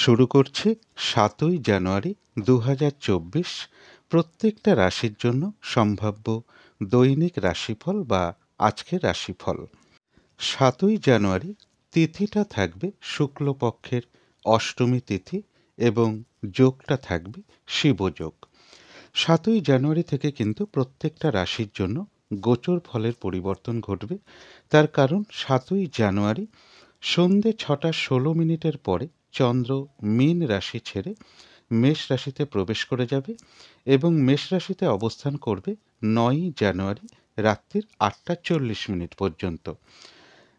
শুরু করছি ৭ই জানুয়ারি ২০২৪। প্রত্যেকটা রাশির জন্য সম্ভাব্য দৈনিক রাশিফল বা আজকের রাশিফল। ৭ই জানুয়ারি তিথিটা থাকবে শুক্লপক্ষের অষ্টমী তিথি এবং যোগটা থাকবে শিবযোগ। ৭ই জানুয়ারি থেকে কিন্তু প্রত্যেকটা রাশির জন্য গোচর ফলের পরিবর্তন ঘটবে। তার কারণ ৭ই জানুয়ারি সন্ধে ৬টা ১৬ মিনিটের পরে চন্দ্র মীন রাশি ছেড়ে মেষ রাশিতে প্রবেশ করে যাবে এবং মেষ রাশিতে অবস্থান করবে ৯ই জানুয়ারি রাত্রির ৮টা ৪০ মিনিট পর্যন্ত।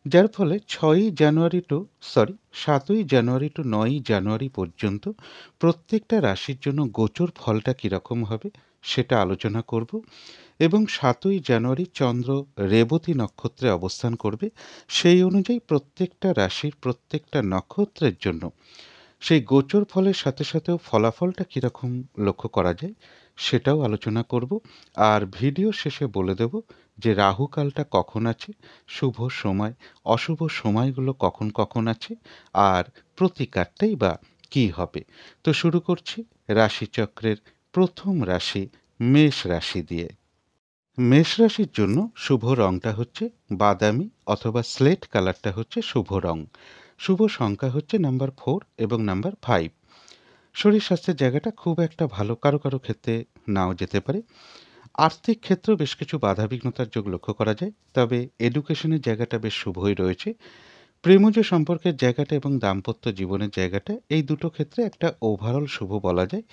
যার ফলে ৭ই জানুয়ারি টু ৯ই জানুয়ারি পর্যন্ত প্রত্যেকটা রাশির জন্য গোচর ফলটা কীরকম হবে সেটা আলোচনা করব। এবং ৭ই জানুয়ারি চন্দ্র রেবতী নক্ষত্রে অবস্থান করবে। সেই অনুযায়ী প্রত্যেকটা রাশির প্রত্যেকটা নক্ষত্রের জন্য সেই গোচর ফলের সাথে সাথেও ফলাফলটা কীরকম লক্ষ্য করা যায় সেটাও আলোচনা করব। আর ভিডিও শেষে বলে দেব যে রাহুকালটা কখন আছে, শুভ সময় অশুভ সময়গুলো কখন কখন আছে, আর প্রতিকারটাই বা কী হবে। তো শুরু করছি রাশিচক্রের প্রথম রাশি মেষ রাশি দিয়ে। মেষ রাশির জন্য শুভ রংটা হচ্ছে বাদামি অথবা স্লেট কালারটা হচ্ছে শুভ রং। শুভ সংখ্যা হচ্ছে নাম্বার 4 এবং নাম্বার 5। শরীর স্বাস্থ্যের জায়গাটা খুব একটা ভালো, কারো কারো ক্ষেত্রে নাও যেতে পারে। আর্থিক ক্ষেত্রেও বেশ কিছু বাধাবিঘ্নতার যোগ লক্ষ্য করা যায়, তবে এডুকেশনের জায়গাটা বেশ শুভই রয়েছে। প্রেমজ সম্পর্কের জায়গাটা এবং দাম্পত্য জীবনের জায়গাটা এই দুটো ক্ষেত্রে একটা ওভারঅল শুভ বলা যায়।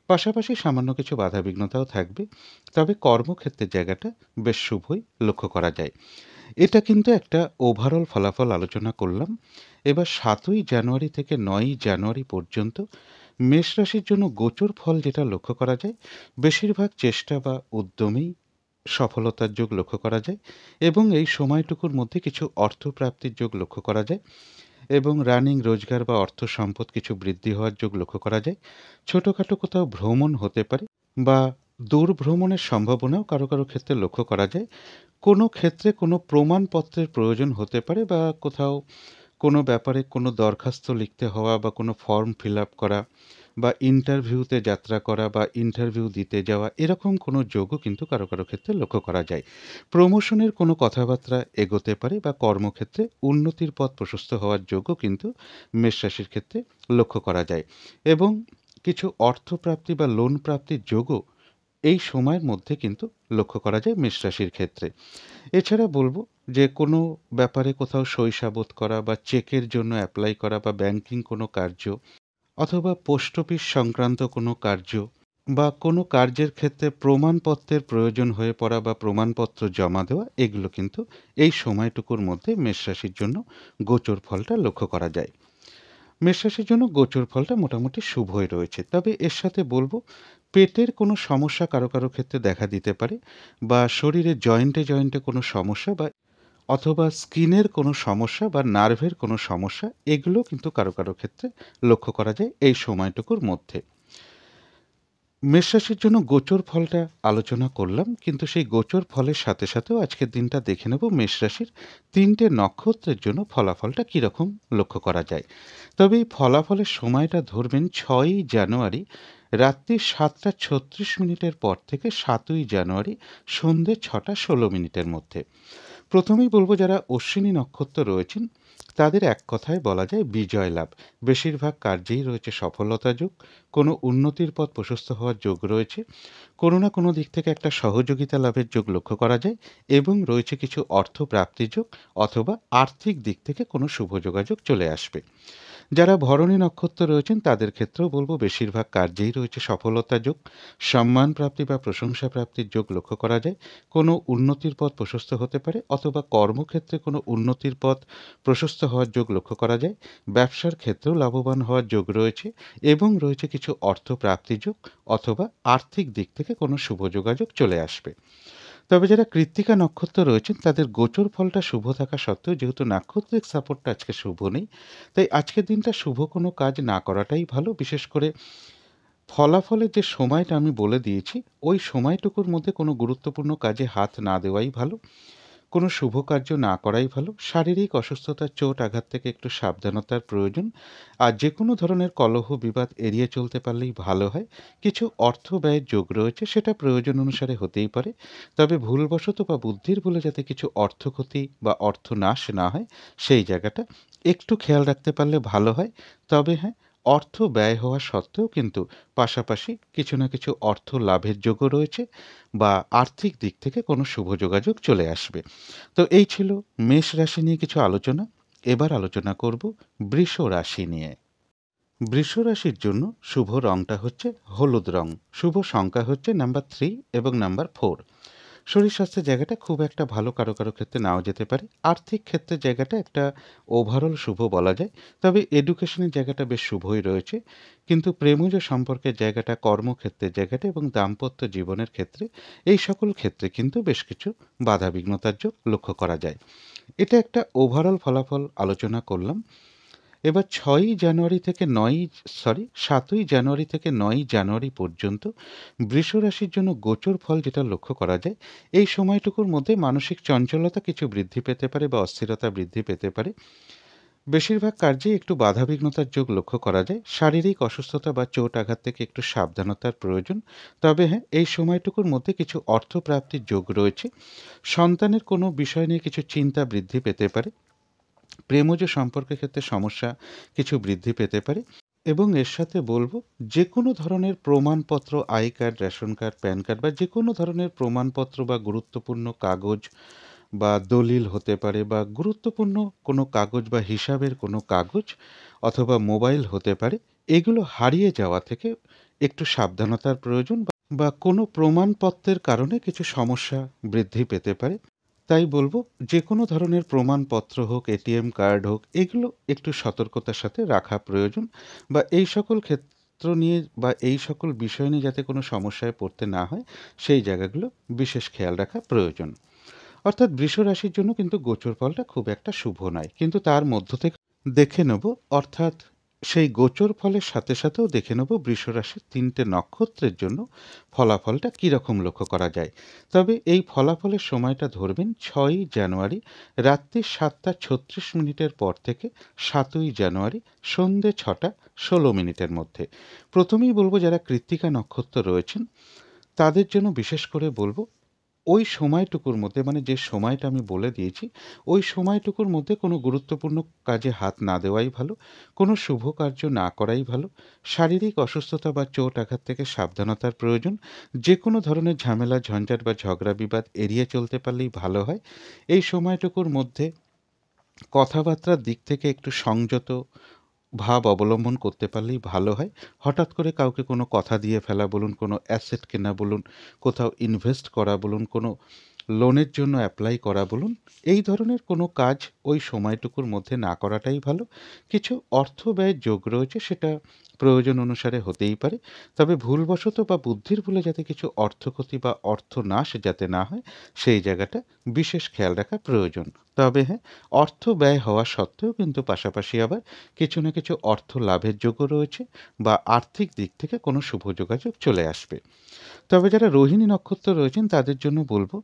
পাশাপাশি সামান্য কিছু বাধাবিঘ্নতাও থাকবে, তবে কর্মক্ষেত্রের জায়গাটা বেশ শুভই লক্ষ্য করা যায়। এটা কিন্তু একটা ওভারঅল ফলাফল আলোচনা করলাম। এবার ৭ই জানুয়ারি থেকে ৯ই জানুয়ারি পর্যন্ত মেষ রাশির জন্য গোচর ফল যেটা লক্ষ্য করা যায়, বেশিরভাগ চেষ্টা বা উদ্যমেই সফলতার যোগ লক্ষ্য করা যায় এবং এই সময়টুকুর মধ্যে কিছু অর্থপ্রাপ্তির যোগ লক্ষ্য করা যায় এবং রানিং রোজগার বা অর্থ সম্পদ কিছু বৃদ্ধি হওয়ার যোগ লক্ষ্য করা যায়। ছোটোখাটো কোথাও ভ্রমণ হতে পারে বা দূর ভ্রমণের সম্ভাবনাও কারো কারো ক্ষেত্রে লক্ষ্য করা যায়। কোনো ক্ষেত্রে কোনো প্রমাণপত্রের প্রয়োজন হতে পারে বা কোথাও কোনো ব্যাপারে কোনো দরখাস্ত লিখতে হওয়া বা কোনো ফর্ম ফিল আপ করা বা ইন্টারভিউতে যাত্রা করা বা ইন্টারভিউ দিতে যাওয়া, এরকম কোনো যোগও কিন্তু কারো কারো ক্ষেত্রে লক্ষ্য করা যায়। প্রমোশনের কোনো কথাবার্তা এগোতে পারে বা কর্মক্ষেত্রে উন্নতির পথ প্রশস্ত হওয়ার যোগও কিন্তু মেষ রাশির ক্ষেত্রে লক্ষ্য করা যায় এবং কিছু অর্থপ্রাপ্তি বা লোন প্রাপ্তির যোগও এই সময়ের মধ্যে কিন্তু লক্ষ্য করা যায় মেষ রাশির ক্ষেত্রে। এছাড়া বলব যে কোনো ব্যাপারে কোথাও সই সাবুত করা বা চেকের জন্য অ্যাপ্লাই করা বা ব্যাংকিং কোনো কার্য অথবা পোস্ট অফিস সংক্রান্ত কোনো কার্য বা কোনো কার্যের ক্ষেত্রে প্রমাণপত্রের প্রয়োজন হয়ে পড়া বা প্রমাণপত্র জমা দেওয়া, এগুলো কিন্তু এই সময়টুকুর মধ্যে মেষ রাশির জন্য গোচর ফলটা লক্ষ্য করা যায়। মেষ রাশির জন্য গোচর ফলটা মোটামুটি শুভই রয়েছে, তবে এর সাথে বলবো পেটের কোনো সমস্যা কারো কারো ক্ষেত্রে দেখা দিতে পারে বা শরীরের জয়েন্টে জয়েন্টে কোনো সমস্যা বা অথবা স্কিনের কোনো সমস্যা বা নার্ভের কোনো সমস্যা, এগুলো কিন্তু কারো কারো ক্ষেত্রে লক্ষ্য করা যায় এই সময়টুকুর মধ্যে। মেষ রাশির জন্য গোচর ফলটা আলোচনা করলাম, কিন্তু সেই গোচর ফলের সাথে সাথেও আজকের দিনটা দেখে নেব মেষ রাশির 3টে নক্ষত্রের জন্য ফলাফলটা কীরকম লক্ষ্য করা যায়। তবে এই ফলাফলের সময়টা ধরবেন 6ই জানুয়ারি রাত্রি 7টা 36 মিনিটের পর থেকে 7ই জানুয়ারি সন্ধে 6টা 16 মিনিটের মধ্যে। প্রথমেই বলবো যারা অশ্বিনী নক্ষত্র রয়েছেন তাদের এক কথায় বলা যায় বিজয় লাভ। বেশিরভাগ কার্যেই রয়েছে সফলতা যোগ, কোনো উন্নতির পথ প্রশস্ত হওয়ার যোগ রয়েছে, কোনো না কোনো দিক থেকে একটা সহযোগিতা লাভের যোগ লক্ষ্য করা যায় এবং রয়েছে কিছু অর্থ প্রাপ্তি যোগ অথবা আর্থিক দিক থেকে কোনো শুভ যোগাযোগ চলে আসবে। যারা ভরণী নক্ষত্র রয়েছেন তাদের ক্ষেত্রেও বলবো বেশিরভাগ কার্যেই রয়েছে সফলতা যোগ, সম্মান প্রাপ্তি বা প্রশংসা প্রাপ্তির যোগ লক্ষ্য করা যায়। কোনো উন্নতির পথ প্রশস্ত হতে পারে অথবা কর্মক্ষেত্রে কোনো উন্নতির পথ প্রশস্ত হওয়ার যোগ লক্ষ্য করা যায়। ব্যবসার ক্ষেত্রেও লাভবান হওয়ার যোগ রয়েছে এবং রয়েছে কিছু অর্থ প্রাপ্তি যোগ অথবা আর্থিক দিক থেকে কোনো শুভ যোগাযোগ চলে আসবে। তবে যারা কৃত্তিকা নক্ষত্র রয়েছেন তাদের গোচর ফলটা শুভ থাকা সত্ত্বেও যেহেতু নাক্ষত্রিক সাপোর্টটা আজকে শুভ নেই, তাই আজকের দিনটা শুভ কোনো কাজ না করাটাই ভালো। বিশেষ করে ফলাফলের যে সময়টা আমি বলে দিয়েছি ওই সময়টুকুর মধ্যে কোনো গুরুত্বপূর্ণ কাজে হাত না দেওয়াই ভালো। কোনো শুভ কার্য না করাই ভালো। শারীরিক অসুস্থতা, চোট, আঘাত থেকে একটু সাবধানতার প্রয়োজন। আর যেকোনো ধরনের কলহ বিবাদ এড়িয়ে চলতে পারলেই ভালো হয়। কিছু অর্থ ব্যয়ের যোগ রয়েছে, সেটা প্রয়োজন অনুসারে হতেই পারে। তবে ভুলবশত বা বুদ্ধির ভুলে যাতে কিছু অর্থক্ষতি বা অর্থনাশ না হয়, সেই জায়গাটা একটু খেয়াল রাখতে পারলে ভালো হয়। তবে হ্যাঁ, অর্থ ব্যয় হওয়া সত্ত্বেও কিন্তু পাশাপাশি কিছু না কিছু অর্থ লাভের যোগও রয়েছে বা আর্থিক দিক থেকে কোনো শুভ যোগাযোগ চলে আসবে। তো এই ছিল মেষ রাশি নিয়ে কিছু আলোচনা। এবার আলোচনা করব বৃষ রাশি নিয়ে। বৃষ রাশির জন্য শুভ রংটা হচ্ছে হলুদ রং। শুভ সংখ্যা হচ্ছে নাম্বার 3 এবং নাম্বার 4। শরীর স্বাস্থ্যের জায়গাটা খুব একটা ভালো, কারো কারো ক্ষেত্রে নাও যেতে পারে। আর্থিক ক্ষেত্রের জায়গাটা একটা ওভারঅল শুভ বলা যায়। তবে এডুকেশনের জায়গাটা বেশ শুভই রয়েছে। কিন্তু প্রেমজ সম্পর্কের জায়গাটা, কর্মক্ষেত্রের জায়গাটা এবং দাম্পত্য জীবনের ক্ষেত্রে, এই সকল ক্ষেত্রে কিন্তু বেশ কিছু বাধাবিঘ্নতার যোগ লক্ষ্য করা যায়। এটা একটা ওভারঅল ফলাফল আলোচনা করলাম। এবার 7ই জানুয়ারি থেকে 9ই জানুয়ারি পর্যন্ত বৃষ রাশির জন্য গোচর ফল যেটা লক্ষ্য করা যায়, এই সময়টুকুর মধ্যে মানসিক চঞ্চলতা কিছু বৃদ্ধি পেতে পারে বা অস্থিরতা বৃদ্ধি পেতে পারে। বেশিরভাগ কার্যেই একটু বাধাবিঘ্নতার যোগ লক্ষ্য করা যায়। শারীরিক অসুস্থতা বা চোট আঘাত থেকে একটু সাবধানতার প্রয়োজন। তবে হ্যাঁ, এই সময়টুকুর মধ্যে কিছু অর্থপ্রাপ্তির যোগ রয়েছে। সন্তানের কোনো বিষয় নিয়ে কিছু চিন্তা বৃদ্ধি পেতে পারে। প্রেমজ সম্পর্কের ক্ষেত্রে সমস্যা কিছু বৃদ্ধি পেতে পারে। এবং এর সাথে বলব, যে কোনো ধরনের প্রমাণপত্র, I card, ration card, pan card বা যে কোনো ধরনের প্রমাণপত্র বা গুরুত্বপূর্ণ কাগজ বা দলিল হতে পারে বা গুরুত্বপূর্ণ কোনো কাগজ বা হিসাবের কোনো কাগজ অথবা মোবাইল হতে পারে, এগুলো হারিয়ে যাওয়া থেকে একটু সাবধানতার প্রয়োজন বা কোনো প্রমাণপত্রের কারণে কিছু সমস্যা বৃদ্ধি পেতে পারে। তাই বলব, যে কোনো ধরনের প্রমাণপত্র হোক, এটিএম কার্ড হোক, এগুলো একটু সতর্কতার সাথে রাখা প্রয়োজন বা এই সকল ক্ষেত্র নিয়ে বা এই সকল বিষয় নিয়ে যাতে কোনো সমস্যায় পড়তে না হয়, সেই জায়গাগুলো বিশেষ খেয়াল রাখা প্রয়োজন। অর্থাৎ বৃষ রাশির জন্য কিন্তু গোচর ফলটা খুব একটা শুভ নয়। কিন্তু তার মধ্য থেকে দেখে নেব, অর্থাৎ সেই গোচর ফলের সাথে সাথেও দেখে নেব বৃষ রাশির 3টে নক্ষত্রের জন্য ফলাফলটা কীরকম লক্ষ্য করা যায়। তবে এই ফলাফলের সময়টা ধরবেন 6ই জানুয়ারি রাত্রি 7টা 36 মিনিটের পর থেকে 7ই জানুয়ারি সন্ধে 6টা 16 মিনিটের মধ্যে। প্রথমেই বলবো, যারা কৃত্তিকা নক্ষত্র রয়েছেন তাদের জন্য বিশেষ করে বলবো, ওই সময়টুকুর মধ্যে, মানে যে সময়টা আমি বলে দিয়েছি, ওই সময়টুকুর মধ্যে কোনো গুরুত্বপূর্ণ কাজে হাত না দেওয়াই ভালো। কোনো শুভ কার্য না করাই ভালো। শারীরিক অসুস্থতা বা চোট আঘাত থেকে সাবধানতার প্রয়োজন। যে কোনো ধরনের ঝামেলা, ঝঞ্ঝাট বা ঝগড়া বিবাদ এড়িয়ে চলতে পারলেই ভালো হয়। এই সময়টুকুর মধ্যে কথাবার্তার দিক থেকে একটু সংযত ভাব অবলম্বন করতে পারলেই ভালো হয়। হঠাৎ করে কাউকে কোনো কথা দিয়ে ফেলা বলুন, কোনো অ্যাসেট কেনা বলুন, কোথাও ইনভেস্ট করা বলুন, কোনো লোনের জন্য অ্যাপ্লাই করা বলুন, এই ধরনের কোনো কাজ ওই সময়টুকুর মধ্যে না করাটাই ভালো। কিছু অর্থ ব্যয়ের যোগ রয়েছে, সেটা প্রয়োজন অনুসারে হতেই পারে। তবে ভুলবশত বা বুদ্ধির ভুলে যাতে কিছু অর্থক্ষতি বা অর্থনাশ যাতে না হয়, সেই জায়গাটা বিশেষ খেয়াল রাখা প্রয়োজন। তবে হ্যাঁ, অর্থ ব্যয় হওয়া সত্ত্বেও কিন্তু পাশাপাশি আবার কিছু না কিছু অর্থ লাভের যোগও রয়েছে বা আর্থিক দিক থেকে কোনো শুভ যোগাযোগ চলে আসবে। তবে যারা রোহিণী নক্ষত্র রয়েছেন তাদের জন্য বলবো,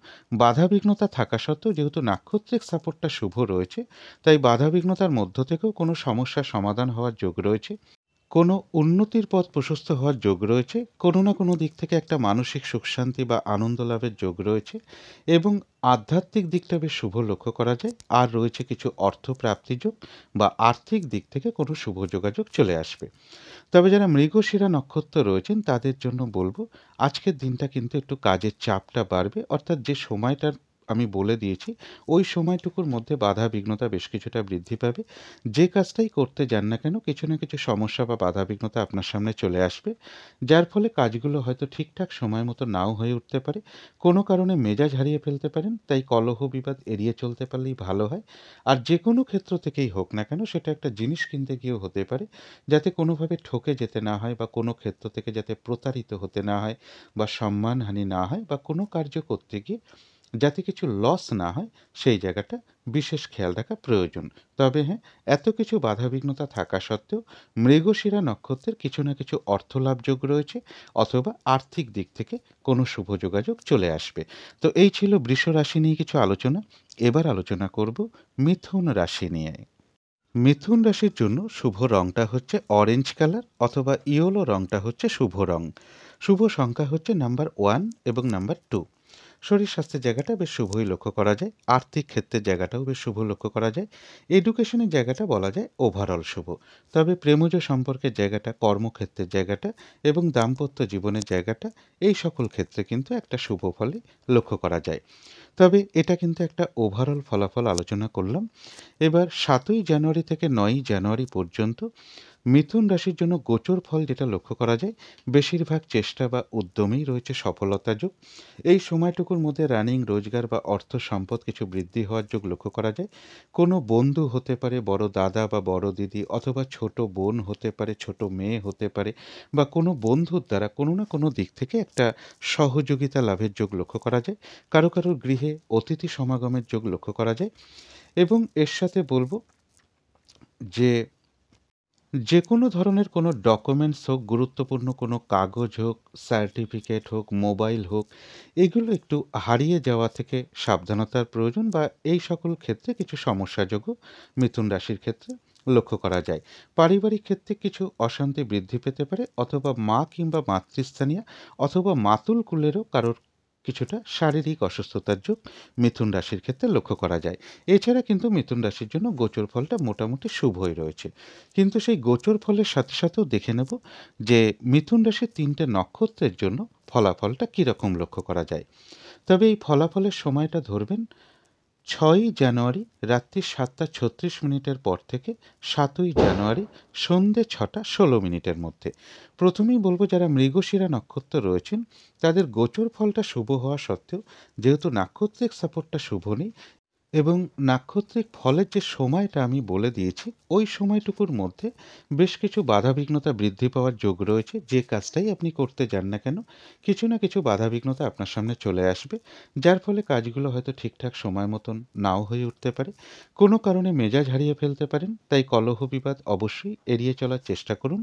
বাধাবিঘ্নতা থাকা সত্ত্বেও যেহেতু নাক্ষত্রিক সাপোর্টটা শুভ রয়েছে, তাই বাধাবিঘ্নতার মধ্য থেকেও কোনো সমস্যার সমাধান হওয়ার যোগ রয়েছে। কোনো উন্নতির পথ প্রশস্ত হওয়ার যোগ রয়েছে। কোনো না কোনো দিক থেকে একটা মানসিক সুখ-শান্তি বা আনন্দ লাভের যোগ রয়েছে এবং আধ্যাত্মিক দিকটা বেশ শুভ লক্ষ্য করা যায়। আর রয়েছে কিছু অর্থপ্রাপ্তি যোগ বা আর্থিক দিক থেকে কোনো শুভ যোগাযোগ চলে আসবে। তবে যারা মৃগশিরা নক্ষত্র রয়েছেন তাদের জন্য বলবো, আজকের দিনটা কিন্তু একটু কাজের চাপটা বাড়বে। অর্থাৎ যে সময়টার আমি বলে দিয়েছি, ওই সময়টুকুর মধ্যে বাধা বিঘ্নতা বেশ কিছুটা বৃদ্ধি পাবে। যে কাজটাই করতে যান না কেন, কিছু না কিছু সমস্যা বা বাধা বিঘ্নতা আপনার সামনে চলে আসবে, যার ফলে কাজগুলো হয়তো ঠিকঠাক সময় মতো নাও হয়ে উঠতে পারে। কোনো কারণে মেজাজ হারিয়ে ফেলতে পারেন, তাই কলহ বিবাদ এড়িয়ে চলতে পারলেই ভালো হয়। আর যে কোনো ক্ষেত্র থেকেই হোক না কেন, সেটা একটা জিনিস কিনতে গিয়েও হতে পারে, যাতে কোনোভাবে ঠকে যেতে না হয় বা কোনো ক্ষেত্র থেকে যাতে প্রতারিত হতে না হয় বা সম্মানহানি না হয় বা কোনো কার্য করতে গিয়ে যাতে কিছু লস না হয় সেই জায়গাটা বিশেষ খেয়াল রাখা প্রয়োজন। তবে হ্যাঁ, এত কিছু বাধাবিঘ্নতা থাকা সত্ত্বেও মৃগশিরা নক্ষত্রের কিছু না কিছু অর্থলাভ যোগ রয়েছে, অথবা আর্থিক দিক থেকে কোনো শুভ যোগাযোগ চলে আসবে। তো এই ছিল বৃষ রাশি নিয়ে কিছু আলোচনা। এবার আলোচনা করব মিথুন রাশি নিয়ে। মিথুন রাশির জন্য শুভ রংটা হচ্ছে অরেঞ্জ কালার, অথবা ইয়েলো রংটা হচ্ছে শুভ রং। শুভ সংখ্যা হচ্ছে নাম্বার 1 এবং নাম্বার 2। শরীর স্বাস্থ্যের জায়গাটা বেশ শুভই লক্ষ্য করা যায়। আর্থিক ক্ষেত্রের জায়গাটাও বেশ শুভ লক্ষ্য করা যায়। এডুকেশনের জায়গাটা বলা যায় ওভারঅল শুভ। তবে প্রেমজ সম্পর্কের জায়গাটা, কর্মক্ষেত্রের জায়গাটা এবং দাম্পত্য জীবনের জায়গাটা, এই সকল ক্ষেত্রে কিন্তু একটা শুভ ফলই লক্ষ্য করা যায়। তবে এটা কিন্তু একটা ওভারঅল ফলাফল আলোচনা করলাম। এবার ৭ই জানুয়ারি থেকে ৯ই জানুয়ারি পর্যন্ত মিথুন রাশির জন্য গোচর ফল যেটা লক্ষ্য করা যায়, বেশিরভাগ চেষ্টা বা উদ্যমেই রয়েছে সফলতা যোগ। এই সময়টুকুর মধ্যে রানিং রোজগার বা অর্থ সম্পদ কিছু বৃদ্ধি হওয়ার যোগ লক্ষ্য করা যায়। কোনো বন্ধু হতে পারে, বড় দাদা বা বড় দিদি, অথবা ছোট বোন হতে পারে, ছোট মেয়ে হতে পারে, বা কোনো বন্ধুর দ্বারা কোনো না কোনো দিক থেকে একটা সহযোগিতা লাভের যোগ লক্ষ্য করা যায়। কারো কারোর গৃহে অতিথি সমাগমের যোগ লক্ষ্য করা যায়। এবং এর সাথে বলব যে যেকোনো ধরনের কোনো ডকুমেন্টস হোক, গুরুত্বপূর্ণ কোনো কাগজ হোক, সার্টিফিকেট হোক, মোবাইল হোক, এগুলো একটু হারিয়ে যাওয়া থেকে সাবধানতার প্রয়োজন, বা এই সকল ক্ষেত্রে কিছু সমস্যাযোগও মিথুন রাশির ক্ষেত্রে লক্ষ্য করা যায়। পারিবারিক ক্ষেত্রে কিছু অশান্তি বৃদ্ধি পেতে পারে, অথবা মা কিংবা মাতৃস্থানীয় অথবা মাতুল কুলেরও কারোর কিছুটা শারীরিক অসুস্থতার যোগ মিথুন রাশির ক্ষেত্রে লক্ষ্য করা যায়। এছাড়া কিন্তু মিথুন রাশির জন্য গোচর ফলটা মোটামুটি শুভই রয়েছে। কিন্তু সেই গোচর ফলের সাথে সাথেও দেখে নেব যে মিথুন রাশির ৩টে নক্ষত্রের জন্য ফলাফলটা কীরকম লক্ষ্য করা যায়। তবে এই ফলাফলের সময়টা ধরবেন ৬ই জানুয়ারি রাত্রি ৭টা ৩৬ পর থেকে ৭ই জানুয়ারি সন্ধে ৬টা ১৬ মধ্যে। প্রথমেই বলব, যারা মৃগশিরা নক্ষত্র রয়েছেন তাদের গোচর ফলটা শুভ হওয়া সত্ত্বেও, যেহেতু নাক্ষত্রিক সাপোর্টটা শুভ নেই এবং নাক্ষত্রিক ফলের যে সময়টা আমি বলে দিয়েছি, ওই সময়টুকুর মধ্যে বেশ কিছু বাধাবিঘ্নতা বৃদ্ধি পাওয়ার যোগ রয়েছে। যে কাজটাই আপনি করতে যান না কেন, কিছু না কিছু বাধাবিঘ্নতা আপনার সামনে চলে আসবে, যার ফলে কাজগুলো হয়তো ঠিকঠাক সময় মতন নাও হয়ে উঠতে পারে। কোনো কারণে মেজাজ হারিয়ে ফেলতে পারেন, তাই কলহ বিবাদ অবশ্যই এড়িয়ে চলার চেষ্টা করুন।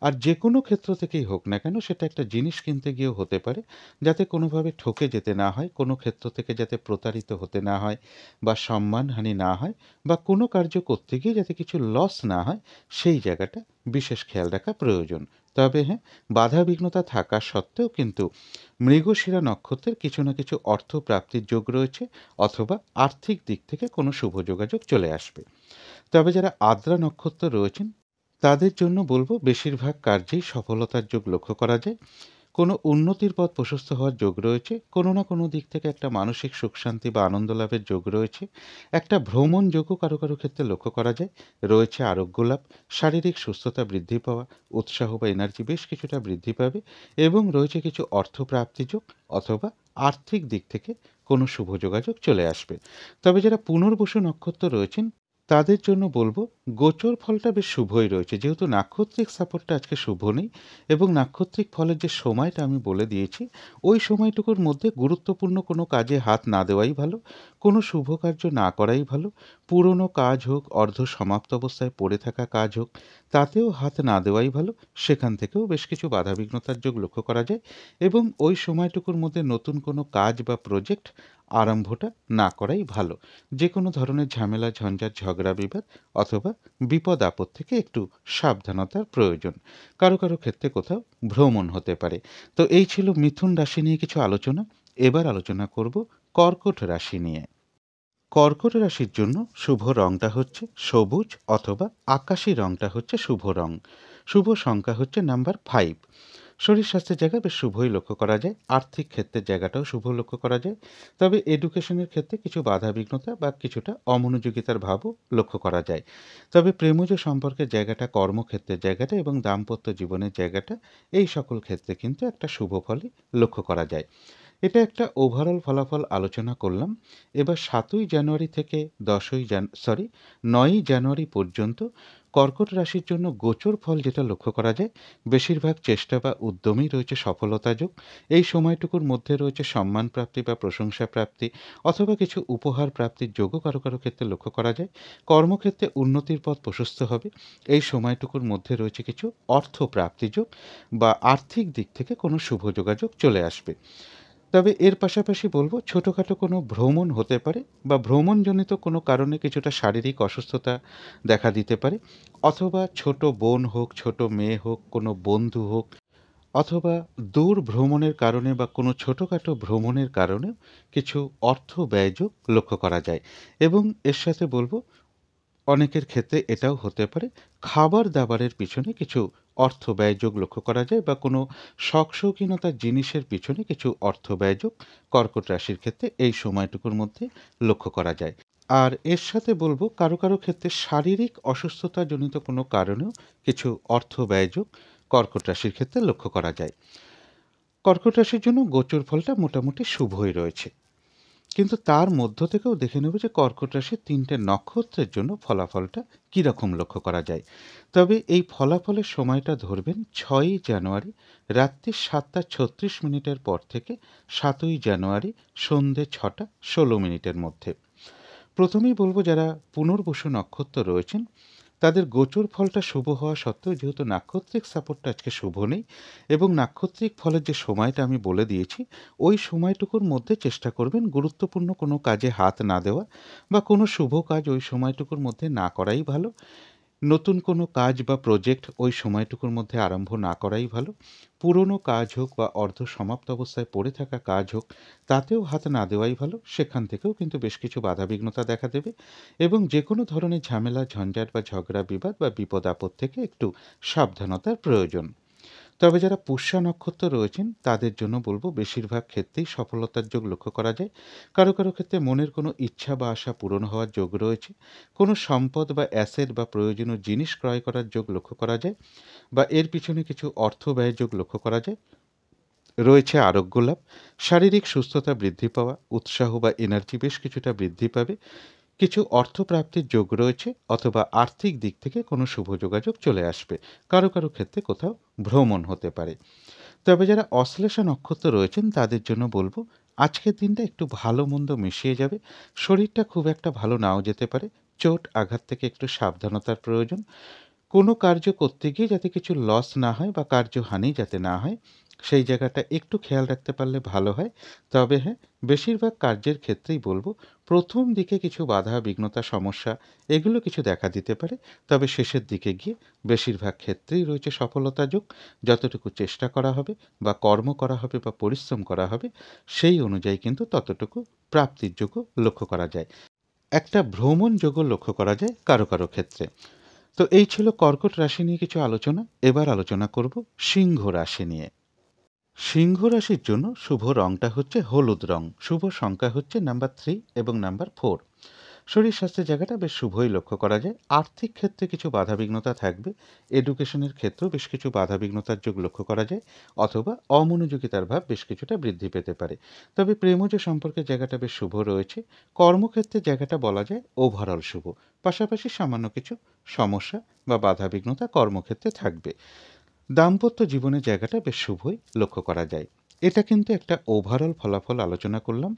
আর যে কোনো ক্ষেত্র থেকেই হোক না কেন, সেটা একটা জিনিস কিনতে গিয়েও হতে পারে, যাতে কোনোভাবে ঠকে যেতে না হয়, কোনো ক্ষেত্র থেকে যাতে প্রতারিত হতে না হয়, বা সম্মানহানি না হয়, বা কোনো কার্য করতে গিয়ে যাতে কিছু লস না হয়, সেই জায়গাটা বিশেষ খেয়াল রাখা প্রয়োজন। তবে হ্যাঁ, বাধাবিঘ্নতা থাকা সত্ত্বেও কিন্তু মৃগশিরা নক্ষত্রের কিছু না কিছু অর্থ প্রাপ্তির যোগ রয়েছে, অথবা আর্থিক দিক থেকে কোনো শুভ যোগাযোগ চলে আসবে। তবে যারা আদ্রা নক্ষত্র রয়েছেন তাদের জন্য বলব, বেশিরভাগ কার্যেই সফলতার যোগ লক্ষ্য করা যায়। কোনো উন্নতির পথ প্রশস্ত হওয়ার যোগ রয়েছে। কোনো না কোনো দিক থেকে একটা মানসিক সুখ শান্তি বা আনন্দ লাভের যোগ রয়েছে। একটা ভ্রমণ যোগও কারো কারো ক্ষেত্রে লক্ষ্য করা যায়। রয়েছে আরোগ্য লাভ, শারীরিক সুস্থতা বৃদ্ধি পাওয়া, উৎসাহ বা এনার্জি বেশ কিছুটা বৃদ্ধি পাবে, এবং রয়েছে কিছু অর্থপ্রাপ্তি যোগ, অথবা আর্থিক দিক থেকে কোনো শুভ যোগাযোগ চলে আসবে। তবে যারা পুনর্বসু নক্ষত্র রয়েছেন তাদের জন্য বলবো, গোচর ফলটা বেশ শুভই রয়েছে। যেহেতু নাক্ষত্রিক সাপোর্টটা আজকে শুভ নেই, এবং নাক্ষত্রিক ফলের যে সময়টা আমি বলে দিয়েছি, ওই সময়টুকুর মধ্যে গুরুত্বপূর্ণ কোনো কাজে হাত না দেওয়াই ভালো, কোনো শুভ কার্য না করাই ভালো। পুরনো কাজ হোক, অর্ধ সমাপ্ত অবস্থায় পড়ে থাকা কাজ হোক, তাতেও হাত না দেওয়াই ভালো। সেখান থেকেও বেশ কিছু বাধাবিঘ্নতার যোগ লক্ষ্য করা যায়, এবং ওই সময়টুকুর মধ্যে নতুন কোনো কাজ বা প্রজেক্ট আরম্ভটা না করাই ভালো। যে কোনো ধরনের ঝামেলা, ঝঞ্ঝাট, ঝগড়া বিবাদ অথবা বিপদ আপদ থেকে একটু সাবধানতার প্রয়োজন। কারো কারো ক্ষেত্রে কোথাও ভ্রমণ হতে পারে। তো এই ছিল মিথুন রাশি নিয়ে কিছু আলোচনা। এবার আলোচনা করব কর্কট রাশি নিয়ে। কর্কট রাশির জন্য শুভ রংটা হচ্ছে সবুজ, অথবা আকাশী রংটা হচ্ছে শুভ রং। শুভ সংখ্যা হচ্ছে নাম্বার 5। শরীর স্বাস্থ্যের জায়গা বেশ শুভই লক্ষ্য করা যায়। আর্থিক ক্ষেত্রের জায়গাটাও শুভ লক্ষ্য করা যায়। তবে এডুকেশনের ক্ষেত্রে কিছু বাধাবিঘ্নতা বা কিছুটা অমনোযোগিতার ভাবও লক্ষ্য করা যায়। তবে প্রেমজ সম্পর্কের জায়গাটা, কর্মক্ষেত্রের জায়গাটা এবং দাম্পত্য জীবনের জায়গাটা, এই সকল ক্ষেত্রে কিন্তু একটা শুভ ফলই লক্ষ্য করা যায়। এটা একটা ওভারঅল ফলাফল আলোচনা করলাম। এবার ৭ই জানুয়ারি থেকে ৯ই জানুয়ারি পর্যন্ত কর্কট রাশির জন্য গোচর ফল যেটা লক্ষ্য করা যায়, বেশিরভাগ চেষ্টা বা উদ্যমেই রয়েছে সফলতা যোগ। এই সময়টুকুর মধ্যে রয়েছে সম্মান প্রাপ্তি বা প্রশংসা প্রাপ্তি অথবা কিছু উপহার প্রাপ্তির যোগও কারো কারো ক্ষেত্রে লক্ষ্য করা যায়। কর্মক্ষেত্রে উন্নতির পথ প্রশস্ত হবে। এই সময়টুকুর মধ্যে রয়েছে কিছু অর্থ প্রাপ্তি যোগ বা আর্থিক দিক থেকে কোনো শুভ যোগাযোগ চলে আসবে। তবে এর পাশাপাশি বলব ছোটোখাটো কোনো ভ্রমণ হতে পারে বা ভ্রমণজনিত কোনো কারণে কিছুটা শারীরিক অসুস্থতা দেখা দিতে পারে, অথবা ছোট বোন হোক, ছোট মেয়ে হোক, কোনো বন্ধু হোক, অথবা দূর ভ্রমণের কারণে বা কোনো ছোটোখাটো ভ্রমণের কারণেও কিছু অর্থ ব্যয়যোগ লক্ষ্য করা যায়। এবং এর সাথে বলব অনেকের ক্ষেত্রে এটাও হতে পারে খাবার-দাবারের পিছনে কিছু অর্থ ব্যয়যোগ লক্ষ্য করা যায় বা কোনো শখ-শৌখিনতার জিনিসের পিছনে কিছু অর্থ ব্যয়যোগ কর্কট রাশির ক্ষেত্রে এই সময়টুকুর মধ্যে লক্ষ্য করা যায়। আর এর সাথে বলব কারো কারো ক্ষেত্রে শারীরিক অসুস্থতাজনিত কোনো কারণেও কিছু অর্থ ব্যয়যোগ কর্কট রাশির ক্ষেত্রে লক্ষ্য করা যায়। কর্কট রাশির জন্য গোচর ফলটা মোটামুটি শুভই রয়েছে। কিন্তু তার মধ্য থেকেও দেখে নেব যে কর্কট রাশির ৩টে নক্ষত্রের জন্য ফলাফলটা কীরকম লক্ষ্য করা যায়। তবে এই ফলাফলের সময়টা ধরবেন ৬ই জানুয়ারি রাত্রি ৭টা ৩৬ মিনিটের পর থেকে ৭ই জানুয়ারি সন্ধে ৬টা ১৬ মিনিটের মধ্যে। প্রথমেই বলবো যারা পুনর্বসু নক্ষত্র রয়েছেন তাদের গোচর ফলটা শুভ হওয়া সত্ত্বেও যেহেতু নাক্ষত্রিক সাপোর্টটা আজকে শুভ নেই এবং নাক্ষত্রিক ফলের যে সময়টা আমি বলে দিয়েছি ওই সময়টুকুর মধ্যে চেষ্টা করবেন গুরুত্বপূর্ণ কোনো কাজে হাত না দেওয়া বা কোনো শুভ কাজ ওই সময়টুকুর মধ্যে না করাই ভালো। নতুন কোনো কাজ বা প্রজেক্ট ওই সময়টুকুর মধ্যে আরম্ভ না করাই ভালো। পুরনো কাজ হোক বা অর্ধ সমাপ্ত অবস্থায় পড়ে থাকা কাজ হোক তাতেও হাত না দেওয়াই ভালো। সেখান থেকেও কিন্তু বেশ কিছু বাধাবিঘ্নতা দেখা দেবে এবং যে কোনো ধরনের ঝামেলা ঝঞ্ঝাট বা ঝগড়া বিবাদ বা বিপদ আপদ থেকে একটু সাবধানতার প্রয়োজন। তবে যারা পুষ্যা নক্ষত্র রয়েছেন তাদের জন্য বলব বেশিরভাগ ক্ষেত্রেই সফলতার যোগ লক্ষ্য করা যায়। কারো কারো ক্ষেত্রে মনের কোনো ইচ্ছা বা আশা পূরণ হওয়ার যোগ রয়েছে। কোনো সম্পদ বা অ্যাসেট বা প্রয়োজনীয় জিনিস ক্রয় করার যোগ লক্ষ্য করা যায় বা এর পিছনে কিছু অর্থ ব্যয়ের যোগ লক্ষ্য করা যায়। রয়েছে আরোগ্য লাভ, শারীরিক সুস্থতা বৃদ্ধি পাওয়া, উৎসাহ বা এনার্জি বেশ কিছুটা বৃদ্ধি পাবে। কিছু অর্থপ্রাপ্তির যোগ রয়েছে অথবা আর্থিক দিক থেকে কোনো শুভ যোগাযোগ চলে আসবে। কারো কারো ক্ষেত্রে কোথাও ভ্রমণ হতে পারে। তবে যারা অশ্লেষা নক্ষত্র রয়েছেন তাদের জন্য বলবো আজকের দিনটা একটু ভালো মন্দ মিশিয়ে যাবে। শরীরটা খুব একটা ভালো নাও যেতে পারে। চোট আঘাত থেকে একটু সাবধানতার প্রয়োজন। কোনো কার্য করতে গিয়ে যাতে কিছু লস না হয় বা কার্যহানি যাতে না হয় সেই জায়গাটা একটু খেয়াল রাখতে পারলে ভালো হয়। তবে হ্যাঁ, বেশিরভাগ কার্যের ক্ষেত্রেই বলবো প্রথম দিকে কিছু বাধা বিঘ্নতা সমস্যা এগুলো কিছু দেখা দিতে পারে। তবে শেষের দিকে গিয়ে বেশিরভাগ ক্ষেত্রেই রয়েছে সফলতা যোগ। যতটুকু চেষ্টা করা হবে বা কর্ম করা হবে বা পরিশ্রম করা হবে সেই অনুযায়ী কিন্তু ততটুকু প্রাপ্তির যোগও লক্ষ্য করা যায়। একটা ভ্রমণ যোগও লক্ষ্য করা যায় কারো কারো ক্ষেত্রে। তো এই ছিল কর্কট রাশি নিয়ে কিছু আলোচনা। এবার আলোচনা করব সিংহ রাশি নিয়ে। সিংহ রাশির জন্য শুভ রংটা হচ্ছে হলুদ রং। শুভ সংখ্যা হচ্ছে নাম্বার 3 এবং নাম্বার 4। শরীর স্বাস্থ্যের জায়গাটা বেশ শুভই লক্ষ্য করা যায়। আর্থিক ক্ষেত্রে কিছু বাধাবিঘ্নতা থাকবে। এডুকেশনের ক্ষেত্রেও বেশ কিছু বাধাবিঘ্নতার যোগ লক্ষ্য করা যায় অথবা অমনোযোগিতার ভাব বেশ কিছুটা বৃদ্ধি পেতে পারে। তবে প্রেমজ সম্পর্কের জায়গাটা বেশ শুভ রয়েছে। কর্মক্ষেত্রের জায়গাটা বলা যায় ওভারঅল শুভ। পাশাপাশি সামান্য কিছু সমস্যা বা বাধাবিঘ্নতা কর্মক্ষেত্রে থাকবে। দাম্পত্য জীবনের জায়গাটা বেশ শুভই লক্ষ্য করা যায়। এটা কিন্তু একটা ওভারঅল ফলাফল আলোচনা করলাম।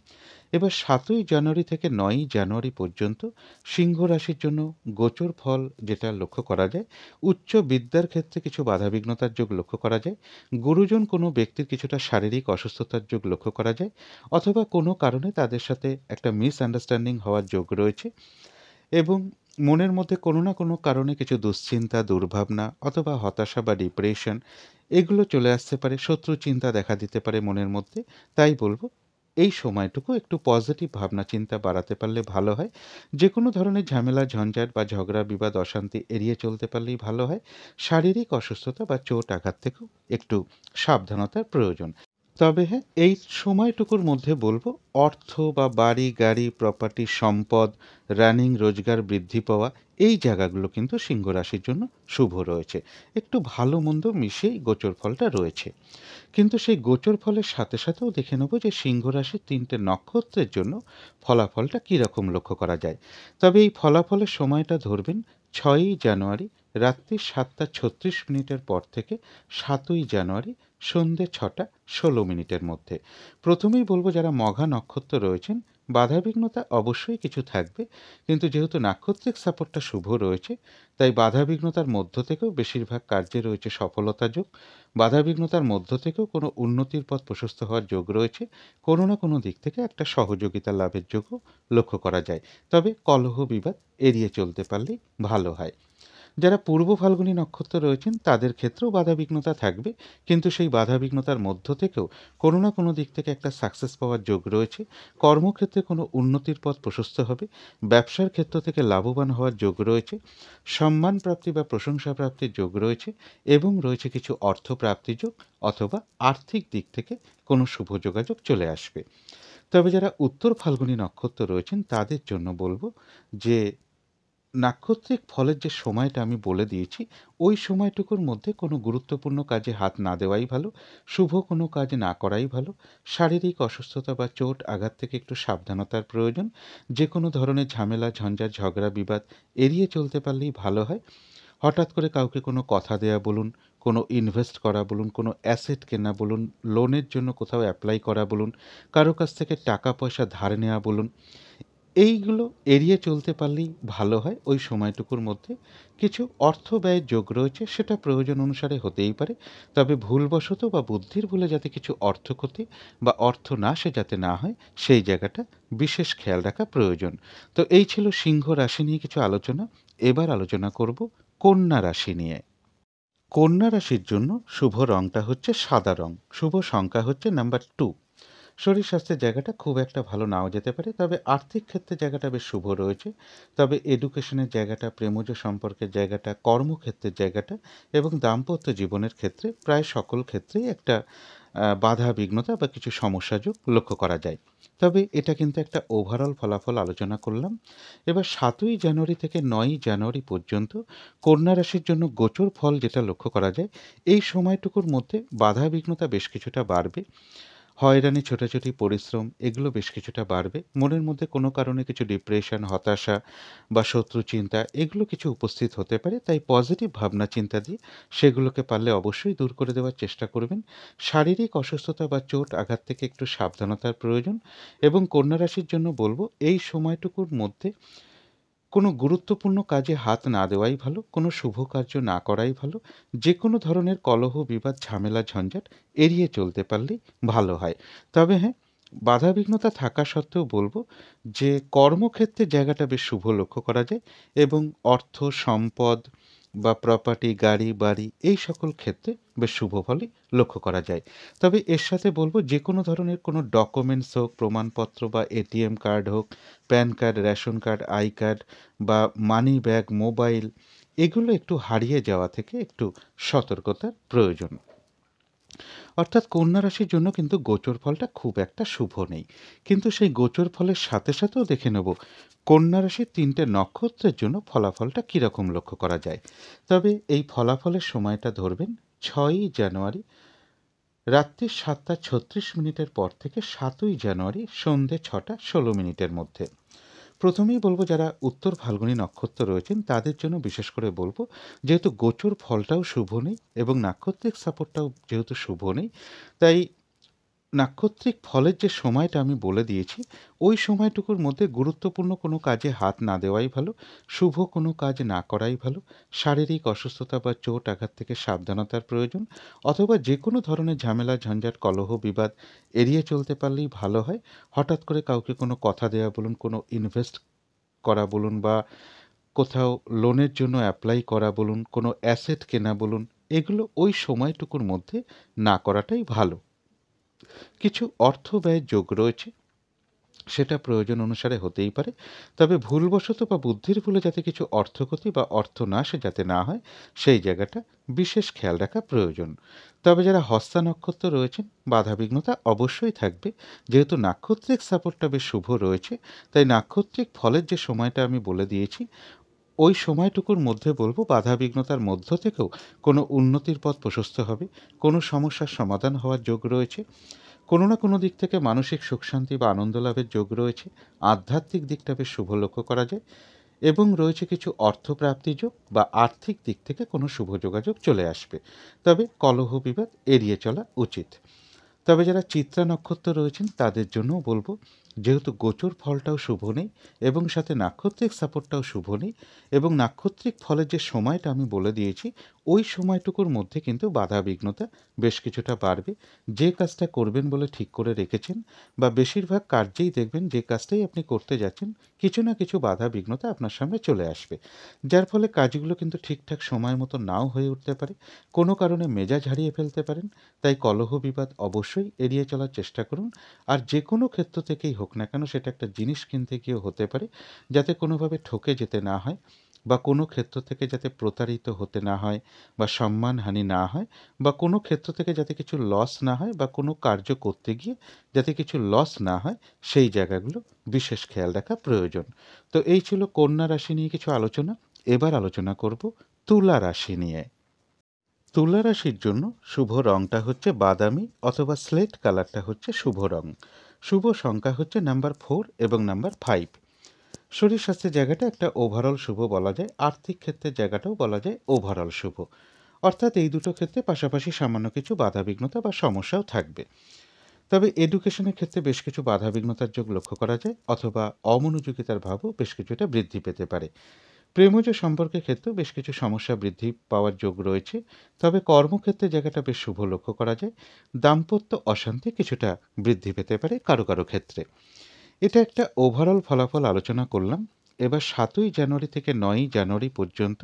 এবার ৭ই জানুয়ারি থেকে ৯ই জানুয়ারি পর্যন্ত সিংহ রাশির জন্য গোচর ফল যেটা লক্ষ্য করা যায়, উচ্চ বিদ্যার ক্ষেত্রে কিছু বাধাবিঘ্নতার যোগ লক্ষ্য করা যায়। গুরুজন কোনো ব্যক্তির কিছুটা শারীরিক অসুস্থতার যোগ লক্ষ্য করা যায় অথবা কোনো কারণে তাদের সাথে একটা মিসআন্ডারস্ট্যান্ডিং হওয়ার যোগ রয়েছে এবং মনের মধ্যে কোনো না কোনো কারণে কিছু দুশ্চিন্তা, দুর্ভাবনা অথবা হতাশা বা ডিপ্রেশন এগুলো চলে আসতে পারে। শত্রু চিন্তা দেখা দিতে পারে মনের মধ্যে। তাই বলব এই সময়টুকু একটু পজিটিভ ভাবনা চিন্তা বাড়াতে পারলে ভালো হয়। যেকোনো ধরনের ঝামেলা ঝঞ্ঝাট বা ঝগড়া বিবাদ অশান্তি এড়িয়ে চলতে পারলেই ভালো হয়। শারীরিক অসুস্থতা বা চোট আঘাত থেকেও একটু সাবধানতার প্রয়োজন। তবে হ্যাঁ, এই সময়টুকুর মধ্যে বলব অর্থ বা বাড়ি, গাড়ি, প্রপার্টি, সম্পদ, রানিং রোজগার বৃদ্ধি পাওয়া এই জায়গাগুলো কিন্তু সিংহ রাশির জন্য শুভ রয়েছে। একটু ভালো মন্দ মিশিয়েই গোচর ফলটা রয়েছে। কিন্তু সেই গোচর ফলের সাথে সাথেও দেখে নেব যে সিংহ রাশির ৩টে নক্ষত্রের জন্য ফলাফলটা কীরকম লক্ষ্য করা যায়। তবে এই ফলাফলের সময়টা ধরবেন ৬ই জানুয়ারি রাত্রি ৭:৩৬ পর থেকে ৭ই জানুয়ারি সন্ধে ৬:১৬ মধ্যে। প্রথমেই বলব যারা মঘা নক্ষত্র রয়েছেন, বাধাবিঘ্নতা অবশ্যই কিছু থাকবে, কিন্তু যেহেতু নাক্ষত্রিক সাপোর্টটা শুভ রয়েছে, তাই বাধাবিঘ্নতার মধ্য থেকেও বেশিরভাগ কার্যে রয়েছে সফলতা যোগ। বাধাবিঘ্নতার মধ্য থেকেও কোনো উন্নতির পথ প্রশস্ত হওয়ার যোগ রয়েছে, কোনো না কোনো দিক থেকে একটা সহযোগিতা লাভের যোগও লক্ষ্য করা যায়। তবে কলহ বিবাদ এড়িয়ে চলতে পারলেই ভালো হয়। যারা পূর্ব ফাল্গুনী নক্ষত্র রয়েছেন তাদের ক্ষেত্রেও বাধাবিঘ্নতা থাকবে, কিন্তু সেই বাধাবিঘ্নতার মধ্য থেকেও কোনো না কোনো দিক থেকে একটা সাকসেস পাওয়ার যোগ রয়েছে। কর্মক্ষেত্রে কোনো উন্নতির পথ প্রশস্ত হবে, ব্যবসার ক্ষেত্র থেকে লাভবান হওয়ার যোগ রয়েছে, সম্মান প্রাপ্তি বা প্রশংসা প্রাপ্তির যোগ রয়েছে, এবং রয়েছে কিছু অর্থ প্রাপ্তি যোগ, অথবা আর্থিক দিক থেকে কোনো শুভ যোগাযোগ চলে আসবে। তবে যারা উত্তর ফাল্গুনী নক্ষত্র রয়েছেন তাদের জন্য বলবো যে নাক্ষত্রিক ফলের যে সময়টা আমি বলে দিয়েছি, ওই সময়টুকুর মধ্যে কোনো গুরুত্বপূর্ণ কাজে হাত না দেওয়াই ভালো, শুভ কোনো কাজ না করাই ভালো। শারীরিক অসুস্থতা বা চোট আঘাত থেকে একটু সাবধানতার প্রয়োজন। যে কোনো ধরনের ঝামেলা, ঝঞ্ঝাট, ঝগড়া, বিবাদ এড়িয়ে চলতে পারলেই ভালো হয়। হঠাৎ করে কাউকে কোনো কথা দেয়া বলুন, কোনো ইনভেস্ট করা বলুন, কোনো অ্যাসেট কেনা বলুন, লোনের জন্য কোথাও অ্যাপ্লাই করা বলুন, কারো কাছ থেকে টাকা পয়সা ধার নেওয়া বলুন, এইগুলো এড়িয়ে চলতে পারলেই ভালো হয়। ওই সময়টুকুর মধ্যে কিছু অর্থ ব্যয়ের যোগ রয়েছে, সেটা প্রয়োজন অনুসারে হতেই পারে, তবে ভুলবশত বা বুদ্ধির ভুলে যাতে কিছু অর্থ ক্ষতি বা অর্থ নাশে যাতে না হয়, সেই জায়গাটা বিশেষ খেয়াল রাখা প্রয়োজন। তো এই ছিল সিংহ রাশি নিয়ে কিছু আলোচনা। এবার আলোচনা করব কন্যা রাশি নিয়ে। কন্যা রাশির জন্য শুভ রংটা হচ্ছে সাদা রং, শুভ সংখ্যা হচ্ছে নাম্বার 2। শরীর স্বাস্থ্যের জায়গাটা খুব একটা ভালো নাও যেতে পারে, তবে আর্থিক ক্ষেত্রে জায়গাটা বেশ শুভ রয়েছে। তবে এডুকেশনের জায়গাটা, প্রেমজ সম্পর্কের জায়গাটা, কর্মক্ষেত্রের জায়গাটা এবং দাম্পত্য জীবনের ক্ষেত্রে প্রায় সকল ক্ষেত্রেই একটা বাধা বিঘ্নতা বা কিছু সমস্যাযোগ লক্ষ্য করা যায়। তবে এটা কিন্তু একটা ওভারঅল ফলাফল আলোচনা করলাম। এবার ৭ই জানুয়ারি থেকে ৯ই জানুয়ারি পর্যন্ত কন্যা রাশির জন্য গোচর ফল যেটা লক্ষ্য করা যায়, এই সময়টুকুর মধ্যে বাধা বিঘ্নতা বেশ কিছুটা বাড়বে। হয়রানি, ছোটাছুটি, পরিশ্রম এগুলো বেশ কিছুটা বাড়বে। মনের মধ্যে কোনো কারণে কিছু ডিপ্রেশন, হতাশা বা শত্রু চিন্তা এগুলো কিছু উপস্থিত হতে পারে। তাই পজিটিভ ভাবনা চিন্তা দিয়ে সেগুলোকে পারলে অবশ্যই দূর করে দেওয়ার চেষ্টা করবেন। শারীরিক অসুস্থতা বা চোট আঘাত থেকে একটু সাবধানতার প্রয়োজন, এবং কন্যা রাশির জন্য বলবো এই সময়টুকুর মধ্যে কোনো গুরুত্বপূর্ণ কাজে হাত না দেওয়াই ভালো, কোনো শুভ কার্য না করাই ভালো। যে কোনো ধরনের কলহ, বিবাদ, ঝামেলা, ঝঞ্ঝাট এড়িয়ে চলতে পারলেই ভালো হয়। তবে হ্যাঁ, বাধাবিঘ্নতা থাকা সত্ত্বেও বলব যে কর্মক্ষেত্রে জায়গাটা বেশ শুভ লক্ষ্য করা যায়, এবং অর্থ, সম্পদ বা প্রপার্টি, গাড়ি, বাড়ি এই সকল ক্ষেত্রে বেশ শুভ ফলই লক্ষ্য করা যায়। তবে এর সাথে বলব যে কোনো ধরনের কোনো ডকুমেন্টস হোক, প্রমাণপত্র বা এটিএম কার্ড হোক, pan card, ration card, I card বা মানি ব্যাগ, মোবাইল এগুলো একটু হারিয়ে যাওয়া থেকে একটু সতর্কতার প্রয়োজন। অর্থাৎ কন্যা রাশির জন্য কিন্তু গোচর ফলটা খুব একটা শুভ নেই, কিন্তু সেই গোচর ফলের সাথে সাথেও দেখে নেব কন্যা রাশির 3টে নক্ষত্রের জন্য ফলাফলটা কীরকম লক্ষ্য করা যায়। তবে এই ফলাফলের সময়টা ধরবেন 6ই জানুয়ারি রাত্রি 7:36 পর থেকে 7ই জানুয়ারি সন্ধে 6:16 মধ্যে। প্রথমেই বলবো যারা উত্তর ফাল্গুনী নক্ষত্র রয়েছেন তাদের জন্য বিশেষ করে বলবো, যেহেতু গোচর ফলটাও শুভ নেই এবং নাক্ষত্রিক সাপোর্টটাও যেহেতু শুভ নেই, তাই নাক্ষত্রিক ফলের যে সময়টা আমি বলে দিয়েছি, ওই সময়টুকুর মধ্যে গুরুত্বপূর্ণ কোনো কাজে হাত না দেওয়াই ভালো, শুভ কোনো কাজ না করাই ভালো। শারীরিক অসুস্থতা বা চোট আঘাত থেকে সাবধানতার প্রয়োজন, অথবা যে কোনো ধরনের ঝামেলা, ঝঞ্ঝাট, কলহ, বিবাদ এড়িয়ে চলতে পারলেই ভালো হয়। হঠাৎ করে কাউকে কোনো কথা দেওয়া বলুন, কোনো ইনভেস্ট করা বলুন, বা কোথাও লোনের জন্য অ্যাপ্লাই করা বলুন, কোনো অ্যাসেট কেনা বলুন, এগুলো ওই সময়টুকুর মধ্যে না করাটাই ভালো। কিছু অর্থ ব্যয়ের যোগ রয়েছে, সেটা প্রয়োজন অনুসারে হতেই পারে, তবে ভুলবশত বা বুদ্ধির ভুলে যাতে কিছু অর্থক্ষতি বা অর্থনাশ যাতে না হয়, সেই জায়গাটা বিশেষ খেয়াল রাখা প্রয়োজন। তবে যারা হস্তা নক্ষত্র রয়েছেন, বাধাবিঘ্নতা অবশ্যই থাকবে। যেহেতু নাক্ষত্রিক সাপোর্টটা বেশ শুভ রয়েছে, তাই নাক্ষত্রিক ফলের যে সময়টা আমি বলে দিয়েছি, ওই সময়টুকুর মধ্যে বলবো বাধাবিঘ্নতার মধ্য থেকেও কোনো উন্নতির পথ প্রশস্ত হবে, কোনো সমস্যার সমাধান হওয়ার যোগ রয়েছে, কোনো না কোনো দিক থেকে মানসিক সুখ শান্তি বা আনন্দ লাভের যোগ রয়েছে। আধ্যাত্মিক দিকটা বেশ শুভ লক্ষ্য করা যায়, এবং রয়েছে কিছু অর্থপ্রাপ্তি যোগ বা আর্থিক দিক থেকে কোনো শুভ যোগাযোগ চলে আসবে, তবে কলহ বিবাদ এড়িয়ে চলা উচিত। তবে যারা চিত্রা নক্ষত্র রয়েছেন তাদের জন্যও বলবো, যেহেতু গোচর ফলটাও শুভ নেই এবং সাথে নাক্ষত্রিক সাপোর্টটাও শুভ নেই এবং নাক্ষত্রিক ফলের যে সময়টা আমি বলে দিয়েছি ওই সময়টুকুর মধ্যে কিন্তু বাধা বিঘ্নতা বেশ কিছুটা বাড়বে। যে কাজটা করবেন বলে ঠিক করে রেখেছেন বা বেশিরভাগ কার্যেই দেখবেন যে কাজটাই আপনি করতে যাচ্ছেন কিছু না কিছু বাধা বিঘ্নতা আপনার সামনে চলে আসবে, যার ফলে কাজগুলো কিন্তু ঠিকঠাক সময় মতো নাও হয়ে উঠতে পারে, কোনো কারণে মেজাজ হারিয়ে ফেলতে পারেন। তাই কলহ বিবাদ অবশ্যই এড়িয়ে চলার চেষ্টা করুন। আর যে কোনো ক্ষেত্র থেকেই হোক না কেন, সেটা একটা জিনিস কিনতে গিয়েও হতে পারে, যাতে কোনোভাবে ঠকে যেতে না হয় বা কোনো ক্ষেত্র থেকে যাতে প্রতারিত হতে না হয় বা সম্মানহানি না হয় বা কোনো ক্ষেত্র থেকে যাতে কিছু লস না হয় বা কোনো কার্য করতে গিয়ে যাতে কিছু লস না হয়, সেই জায়গাগুলো বিশেষ খেয়াল রাখা প্রয়োজন। তো এই ছিল কন্যা রাশি নিয়ে কিছু আলোচনা। এবার আলোচনা করব তুলা রাশি নিয়ে। তুলা রাশির জন্য শুভ রংটা হচ্ছে বাদামি অথবা স্লেট কালারটা হচ্ছে শুভ রং। শুভ সংখ্যা হচ্ছে নাম্বার 4 এবং নাম্বার 5। শরীর স্বাস্থ্যের জায়গাটা একটা ওভারঅল শুভ বলা যায়, আর্থিক ক্ষেত্রের জায়গাটাও বলা যায় ওভারঅল শুভ। অর্থাৎ এই দুটো ক্ষেত্রে পাশাপাশি সামান্য কিছু বাধাবিঘ্নতা বা সমস্যাও থাকবে। তবে এডুকেশনের ক্ষেত্রে বেশ কিছু বাধাবিঘ্নতার যোগ লক্ষ্য করা যায় অথবা অমনোযোগিতার ভাবও বেশ কিছুটা বৃদ্ধি পেতে পারে। প্রেমজ সম্পর্কের ক্ষেত্রেও বেশ কিছু সমস্যা বৃদ্ধি পাওয়ার যোগ রয়েছে, তবে কর্মক্ষেত্রে জায়গাটা বেশ শুভ লক্ষ্য করা যায়। দাম্পত্য অশান্তি কিছুটা বৃদ্ধি পেতে পারে কারো কারো ক্ষেত্রে। এটা একটা ওভারঅল ফলাফল আলোচনা করলাম। এবার 7ই জানুয়ারি থেকে 9ই জানুয়ারি পর্যন্ত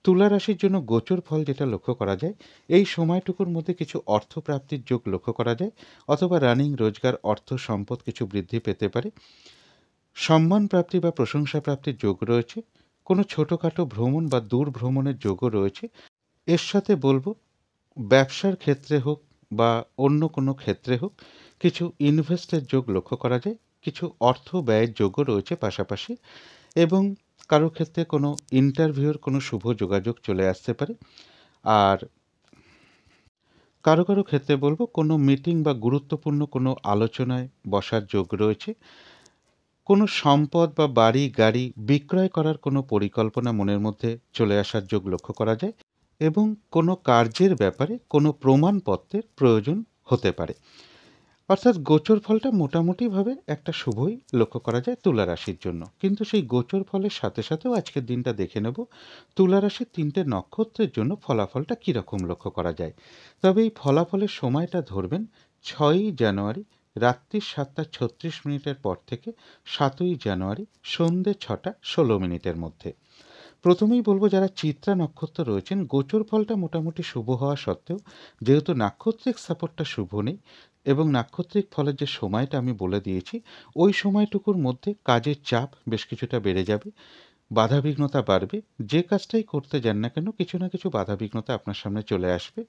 তুলা রাশির জন্য গোচর ফল যেটা লক্ষ্য করা যায়, এই সময়টুকুর মধ্যে কিছু অর্থপ্রাপ্তির যোগ লক্ষ্য করা যায় অথবা রানিং রোজগার অর্থ সম্পদ কিছু বৃদ্ধি পেতে পারে। সম্মান প্রাপ্তি বা প্রশংসা প্রাপ্তির যোগ রয়েছে। কোনো ছোটোখাটো ভ্রমণ বা দূর ভ্রমণের যোগও রয়েছে। এর সাথে বলবো, ব্যবসার ক্ষেত্রে হোক বা অন্য কোনো ক্ষেত্রে হোক, কিছু ইনভেস্টের যোগ লক্ষ্য করা যায়। কিছু অর্থ ব্যয়ের যোগও রয়েছে পাশাপাশি, এবং কারো ক্ষেত্রে কোনো ইন্টারভিউর কোনো শুভ যোগাযোগ চলে আসতে পারে। আর কারো কারো ক্ষেত্রে বলবো, কোনো মিটিং বা গুরুত্বপূর্ণ কোনো আলোচনায় বসার যোগ রয়েছে। কোনো সম্পদ বা বাড়ি গাড়ি বিক্রয় করার কোনো পরিকল্পনা মনের মধ্যে চলে আসার যোগ লক্ষ্য করা যায় এবং কোনো কার্যের ব্যাপারে কোনো প্রমাণপত্রের প্রয়োজন হতে পারে। অর্থাৎ গোচর ফলটা মোটামুটিভাবে একটা শুভই লক্ষ্য করা যায় তুলা রাশির জন্য। কিন্তু সেই গোচর ফলের সাথে সাথেও আজকের দিনটা দেখে নেব তুলা রাশির 3টে নক্ষত্রের জন্য ফলাফলটা কীরকম লক্ষ্য করা যায়। তবে এই ফলাফলের সময়টা ধরবেন 6ই জানুয়ারি রাত্রি 7টা 36 মিনিটের পর থেকে 7ই জানুয়ারি সন্ধ্যে 6টা 16 মিনিটের মধ্যে। প্রথমেই বলবো, যারা চিত্রা নক্ষত্র রয়েছেন গোচর ফলটা মোটামুটি শুভ হওয়া সত্ত্বেও যেহেতু নাক্ষত্রিক সাপোর্টটা শুভ নেই এবং নাক্ষত্রিক ফলের যে সময়টা আমি বলে দিয়েছি ওই সময়টুকুর মধ্যে কাজের চাপ বেশ কিছুটা বেড়ে যাবে, বাধাবিঘ্নতা বাড়বে। যে কাজটাই করতে যান না কেন কিছু না কিছু বাধাবিঘ্নতা আপনার সামনে চলে আসবে,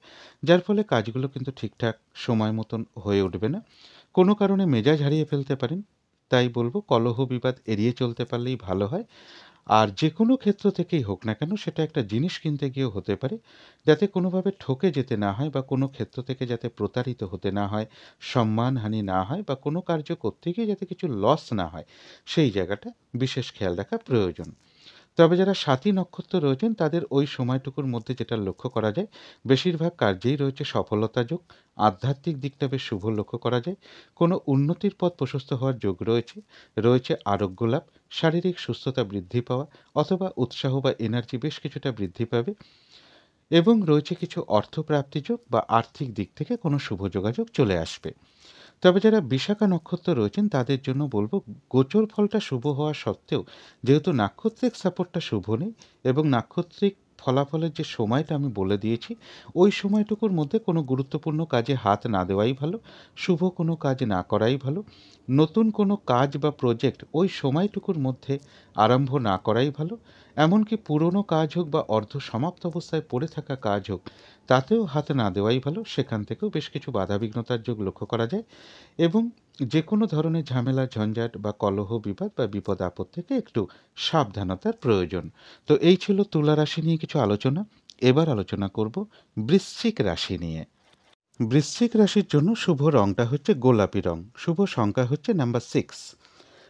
যার ফলে কাজগুলো কিন্তু ঠিকঠাক সময় মতন হয়ে উঠবে না। কোনো কারণে মেজাজ হারিয়ে ফেলতে পারেন। তাই বলবো, কলহ বিবাদ এড়িয়ে চলতে পারলেই ভালো হয়। আর যে কোনো ক্ষেত্র থেকেই হোক না কেন, সেটা একটা জিনিস কিনতে গিয়েও হতে পারে, যাতে কোনোভাবে ঠকে যেতে না হয় বা কোনো ক্ষেত্র থেকে যাতে প্রতারিত হতে না হয়, সম্মানহানি না হয় বা কোনো কার্য করতে গিয়ে যাতে কিছু লস না হয়, সেই জায়গাটা বিশেষ খেয়াল রাখা প্রয়োজন। তবে যারা সাথী নক্ষত্র রয়েছেন তাদের ওই সময়টুকুর মধ্যে যেটা লক্ষ্য করা যায়, বেশিরভাগ কার্যেই রয়েছে সফলতা যোগ। আধ্যাত্মিক দিকটা বেশ শুভ লক্ষ্য করা যায়। কোনো উন্নতির পথ প্রশস্ত হওয়ার যোগ রয়েছে। রয়েছে আরোগ্য লাভ, শারীরিক সুস্থতা বৃদ্ধি পাওয়া অথবা উৎসাহ বা এনার্জি বেশ কিছুটা বৃদ্ধি পাবে এবং রয়েছে কিছু অর্থপ্রাপ্তি যোগ বা আর্থিক দিক থেকে কোনো শুভ যোগাযোগ চলে আসবে। তবে যারা বিশাখা নক্ষত্র রয়েছেন তাদের জন্য বলবো, গোচর ফলটা শুভ হওয়া সত্ত্বেও যেহেতু নাক্ষত্রিক সাপোর্টটা শুভ নেই এবং নাক্ষত্রিক ফলাফলের যে সময়টা আমি বলে দিয়েছি ওই সময়টুকুর মধ্যে কোনো গুরুত্বপূর্ণ কাজে হাত না দেওয়াই ভালো, শুভ কোনো কাজ না করাই ভালো। নতুন কোনো কাজ বা প্রজেক্ট ওই সময়টুকুর মধ্যে আরম্ভ না করাই ভালো। এমনকি পুরনো কাজ হোক বা অর্ধ সমাপ্ত অবস্থায় পড়ে থাকা কাজ হোক, তাতেও হাত না দেওয়াই ভালো। সেখান থেকেও বেশ কিছু বাধাবিঘ্নতার যোগ লক্ষ্য করা যায় এবং যে কোনো ধরনের ঝামেলা ঝঞ্ঝাট বা কলহ বিবাদ বা বিপদ আপদ থেকে একটু সাবধানতার প্রয়োজন। তো এই ছিল তুলা রাশি নিয়ে কিছু আলোচনা। এবার আলোচনা করব বৃশ্চিক রাশি নিয়ে। বৃশ্চিক রাশির জন্য শুভ রংটা হচ্ছে গোলাপি রং। শুভ সংখ্যা হচ্ছে নাম্বার 6।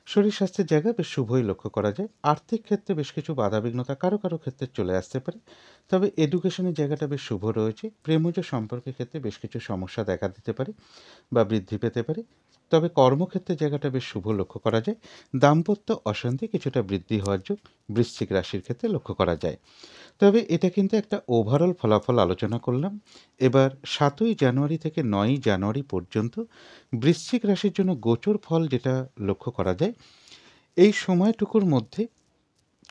শরীর স্বাস্থ্যের জায়গায় বেশ শুভই লক্ষ্য করা যায়। আর্থিক ক্ষেত্রে বেশ কিছু বাধাবিঘ্নতা কারো ক্ষেত্রে চলে আসতে পারে। তবে এডুকেশনের জায়গাটা বেশ শুভ রয়েছে। প্রেমজ সম্পর্কের ক্ষেত্রে বেশ কিছু সমস্যা দেখা দিতে পারে বা বৃদ্ধি পেতে পারে। তবে কর্মক্ষেত্রের জায়গাটা বেশ শুভ লক্ষ্য করা যায়। দাম্পত্য অশান্তি কিছুটা বৃদ্ধি হওয়ার যোগ বৃশ্চিক রাশির ক্ষেত্রে লক্ষ্য করা যায়। তবে এটা কিন্তু একটা ওভারঅল ফলাফল আলোচনা করলাম। এবার ৭ই জানুয়ারি থেকে ৯ই জানুয়ারি পর্যন্ত বৃশ্চিক রাশির জন্য গোচর ফল যেটা লক্ষ্য করা যায়, এই সময়টুকুর মধ্যে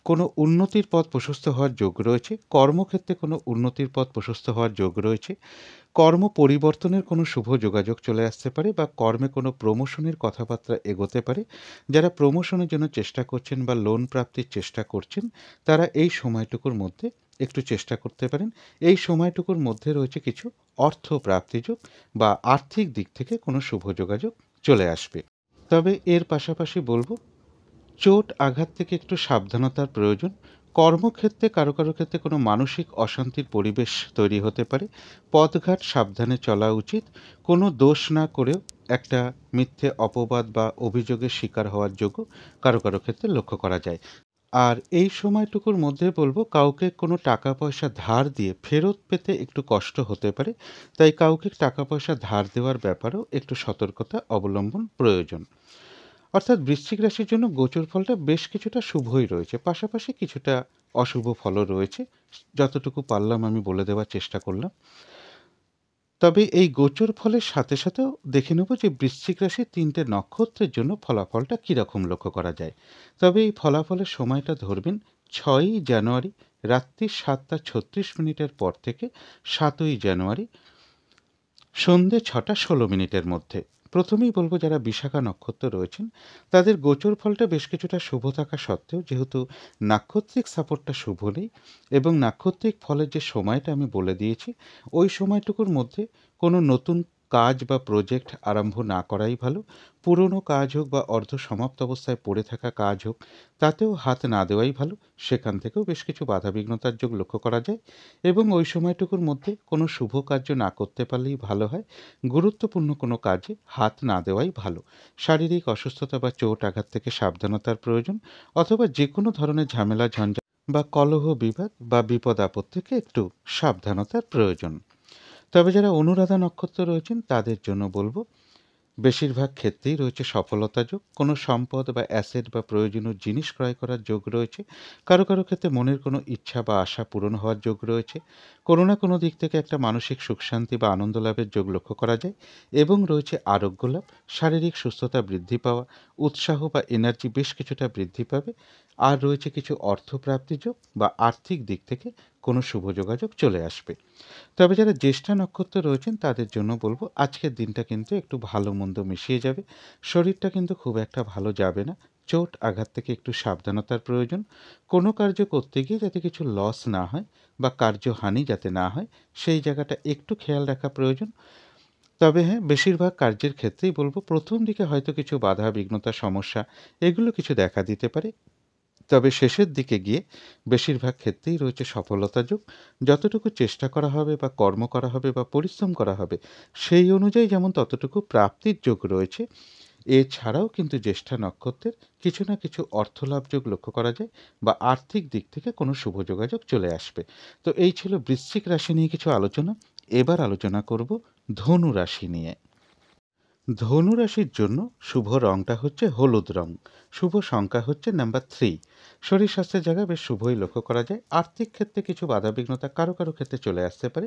কোনো উন্নতির পথ প্রশস্ত হওয়ার যোগ রয়েছে। কর্মক্ষেত্রে কোনো উন্নতির পথ প্রশস্ত হওয়ার যোগ রয়েছে। কর্ম পরিবর্তনের কোনো শুভ যোগাযোগ চলে আসতে পারে বা কর্মে কোনো প্রমোশনের কথাবার্তা এগোতে পারে। যারা প্রমোশনের জন্য চেষ্টা করছেন বা লোন প্রাপ্তির চেষ্টা করছেন, তারা এই সময়টুকুর মধ্যে একটু চেষ্টা করতে পারেন। এই সময়টুকুর মধ্যে রয়েছে কিছু অর্থ প্রাপ্তিযোগ বা আর্থিক দিক থেকে কোনো শুভ যোগাযোগ চলে আসবে। তবে এর পাশাপাশি বলব, চোট আঘাত থেকে একটু সাবধানতার প্রয়োজন। কর্মক্ষেত্রে কারো ক্ষেত্রে কোনো মানসিক অশান্তির পরিবেশ তৈরি হতে পারে। পথঘাট সাবধানে চলা উচিত। কোনো দোষ না করেও একটা মিথ্যে অপবাদ বা অভিযোগের শিকার হওয়ার যোগও কারো ক্ষেত্রে লক্ষ্য করা যায়। আর এই সময়টুকুর মধ্যে বলবো, কাউকে কোনো টাকা পয়সা ধার দিয়ে ফেরত পেতে একটু কষ্ট হতে পারে। তাই কাউকে টাকা পয়সা ধার দেওয়ার ব্যাপারেও একটু সতর্কতা অবলম্বন প্রয়োজন। অর্থাৎ বৃশ্চিক রাশির জন্য গোচর ফলটা বেশ কিছুটা শুভই রয়েছে, পাশাপাশি কিছুটা অশুভ ফলও রয়েছে। যতটুকু পারলাম আমি বলে দেওয়ার চেষ্টা করলাম। তবে এই গোচর ফলের সাথে সাথেও দেখে নেব যে বৃশ্চিক রাশির ৩টে নক্ষত্রের জন্য ফলাফলটা কীরকম লক্ষ্য করা যায়। তবে এই ফলাফলের সময়টা ধরবেন ৬ই জানুয়ারি রাত্রি ৭টা ৩৬ পর থেকে ৭ই জানুয়ারি সন্ধে ৬টা ১৬ মধ্যে। প্রথমেই বলব, যারা বিশাখা নক্ষত্র রয়েছেন তাদের গোচর ফলটা বেশ কিছুটা শুভ থাকা সত্ত্বেও, যেহেতু নাক্ষত্রিক সাপোর্টটা শুভ নেই এবং নাক্ষত্রিক ফলের যে সময়টা আমি বলে দিয়েছি, ওই সময়টুকুর মধ্যে কোনো নতুন কাজ বা প্রজেক্ট আরম্ভ না করাই ভালো। পুরনো কাজ হোক বা অর্ধ সমাপ্ত অবস্থায় পড়ে থাকা কাজ হোক, তাতেও হাত না দেওয়াই ভালো। সেখান থেকেও বেশ কিছু বাধাবিঘ্নতার যোগ লক্ষ্য করা যায় এবং ওই সময়টুকুর মধ্যে কোনো শুভ কার্য না করতে পারলেই ভালো হয়। গুরুত্বপূর্ণ কোনো কাজে হাত না দেওয়াই ভালো। শারীরিক অসুস্থতা বা চোট আঘাত থেকে সাবধানতার প্রয়োজন, অথবা যে কোনো ধরনের ঝামেলা ঝঞ্ঝাট বা কলহ বিবাদ বা বিপদ আপদ থেকে একটু সাবধানতার প্রয়োজন। তবে যারা অনুরাধা নক্ষত্র রয়েছেন তাদের জন্য বলবো, বেশিরভাগ ক্ষেত্রেই রয়েছে সফলতা যোগ। কোনো সম্পদ বা অ্যাসেট বা প্রয়োজনীয় জিনিস ক্রয় করার যোগ রয়েছে। কারো ক্ষেত্রে মনের কোনো ইচ্ছা বা আশা পূরণ হওয়ার যোগ রয়েছে। কোনো না কোনো দিক থেকে একটা মানসিক সুখ শান্তি বা আনন্দ লাভের যোগ লক্ষ্য করা যায় এবং রয়েছে আরোগ্য লাভ, শারীরিক সুস্থতা বৃদ্ধি পাওয়া, উৎসাহ বা এনার্জি বেশ কিছুটা বৃদ্ধি পাবে। আর রয়েছে কিছু অর্থপ্রাপ্তি যোগ বা আর্থিক দিক থেকে কোনো শুভ যোগাযোগ চলে আসবে। তবে যারা জ্যেষ্ঠা নক্ষত্র রয়েছেন তাদের জন্য বলবো, আজকের দিনটা কিন্তু একটু ভালো মন্দ মিশিয়ে যাবে। শরীরটা কিন্তু খুব একটা ভালো যাবে না। চোট আঘাত থেকে একটু সাবধানতার প্রয়োজন। কোনো কার্য করতে গিয়ে যাতে কিছু লস না হয় বা কার্যহানি যাতে না হয়, সেই জায়গাটা একটু খেয়াল রাখা প্রয়োজন। তবে হ্যাঁ, বেশিরভাগ কার্যের ক্ষেত্রেই বলবো, প্রথম দিকে হয়তো কিছু বাধা বিঘ্নতা সমস্যা এগুলো কিছু দেখা দিতে পারে। তবে শেষের দিকে গিয়ে বেশিরভাগ ক্ষেত্রেই রয়েছে সফলতা যোগ। যতটুকু চেষ্টা করা হবে বা কর্ম করা হবে বা পরিশ্রম করা হবে, সেই অনুযায়ী যেমন ততটুকু প্রাপ্তির যোগ রয়েছে। এছাড়াও কিন্তু জ্যেষ্ঠা নক্ষত্রের কিছু না কিছু অর্থলাভ যোগ লক্ষ্য করা যায় বা আর্থিক দিক থেকে কোনো শুভ যোগাযোগ চলে আসবে। তো এই ছিল বৃশ্চিক রাশি নিয়ে কিছু আলোচনা। এবার আলোচনা করব ধনু রাশি নিয়ে। ধনু রাশির জন্য শুভ রংটা হচ্ছে হলুদ রং। শুভ সংখ্যা হচ্ছে নাম্বার 3। শরীর স্বাস্থ্যের জায়গায় বেশ শুভই লক্ষ্য করা যায়। আর্থিক ক্ষেত্রে কিছু বাধাবিঘ্নতা কারো ক্ষেত্রে চলে আসতে পারে।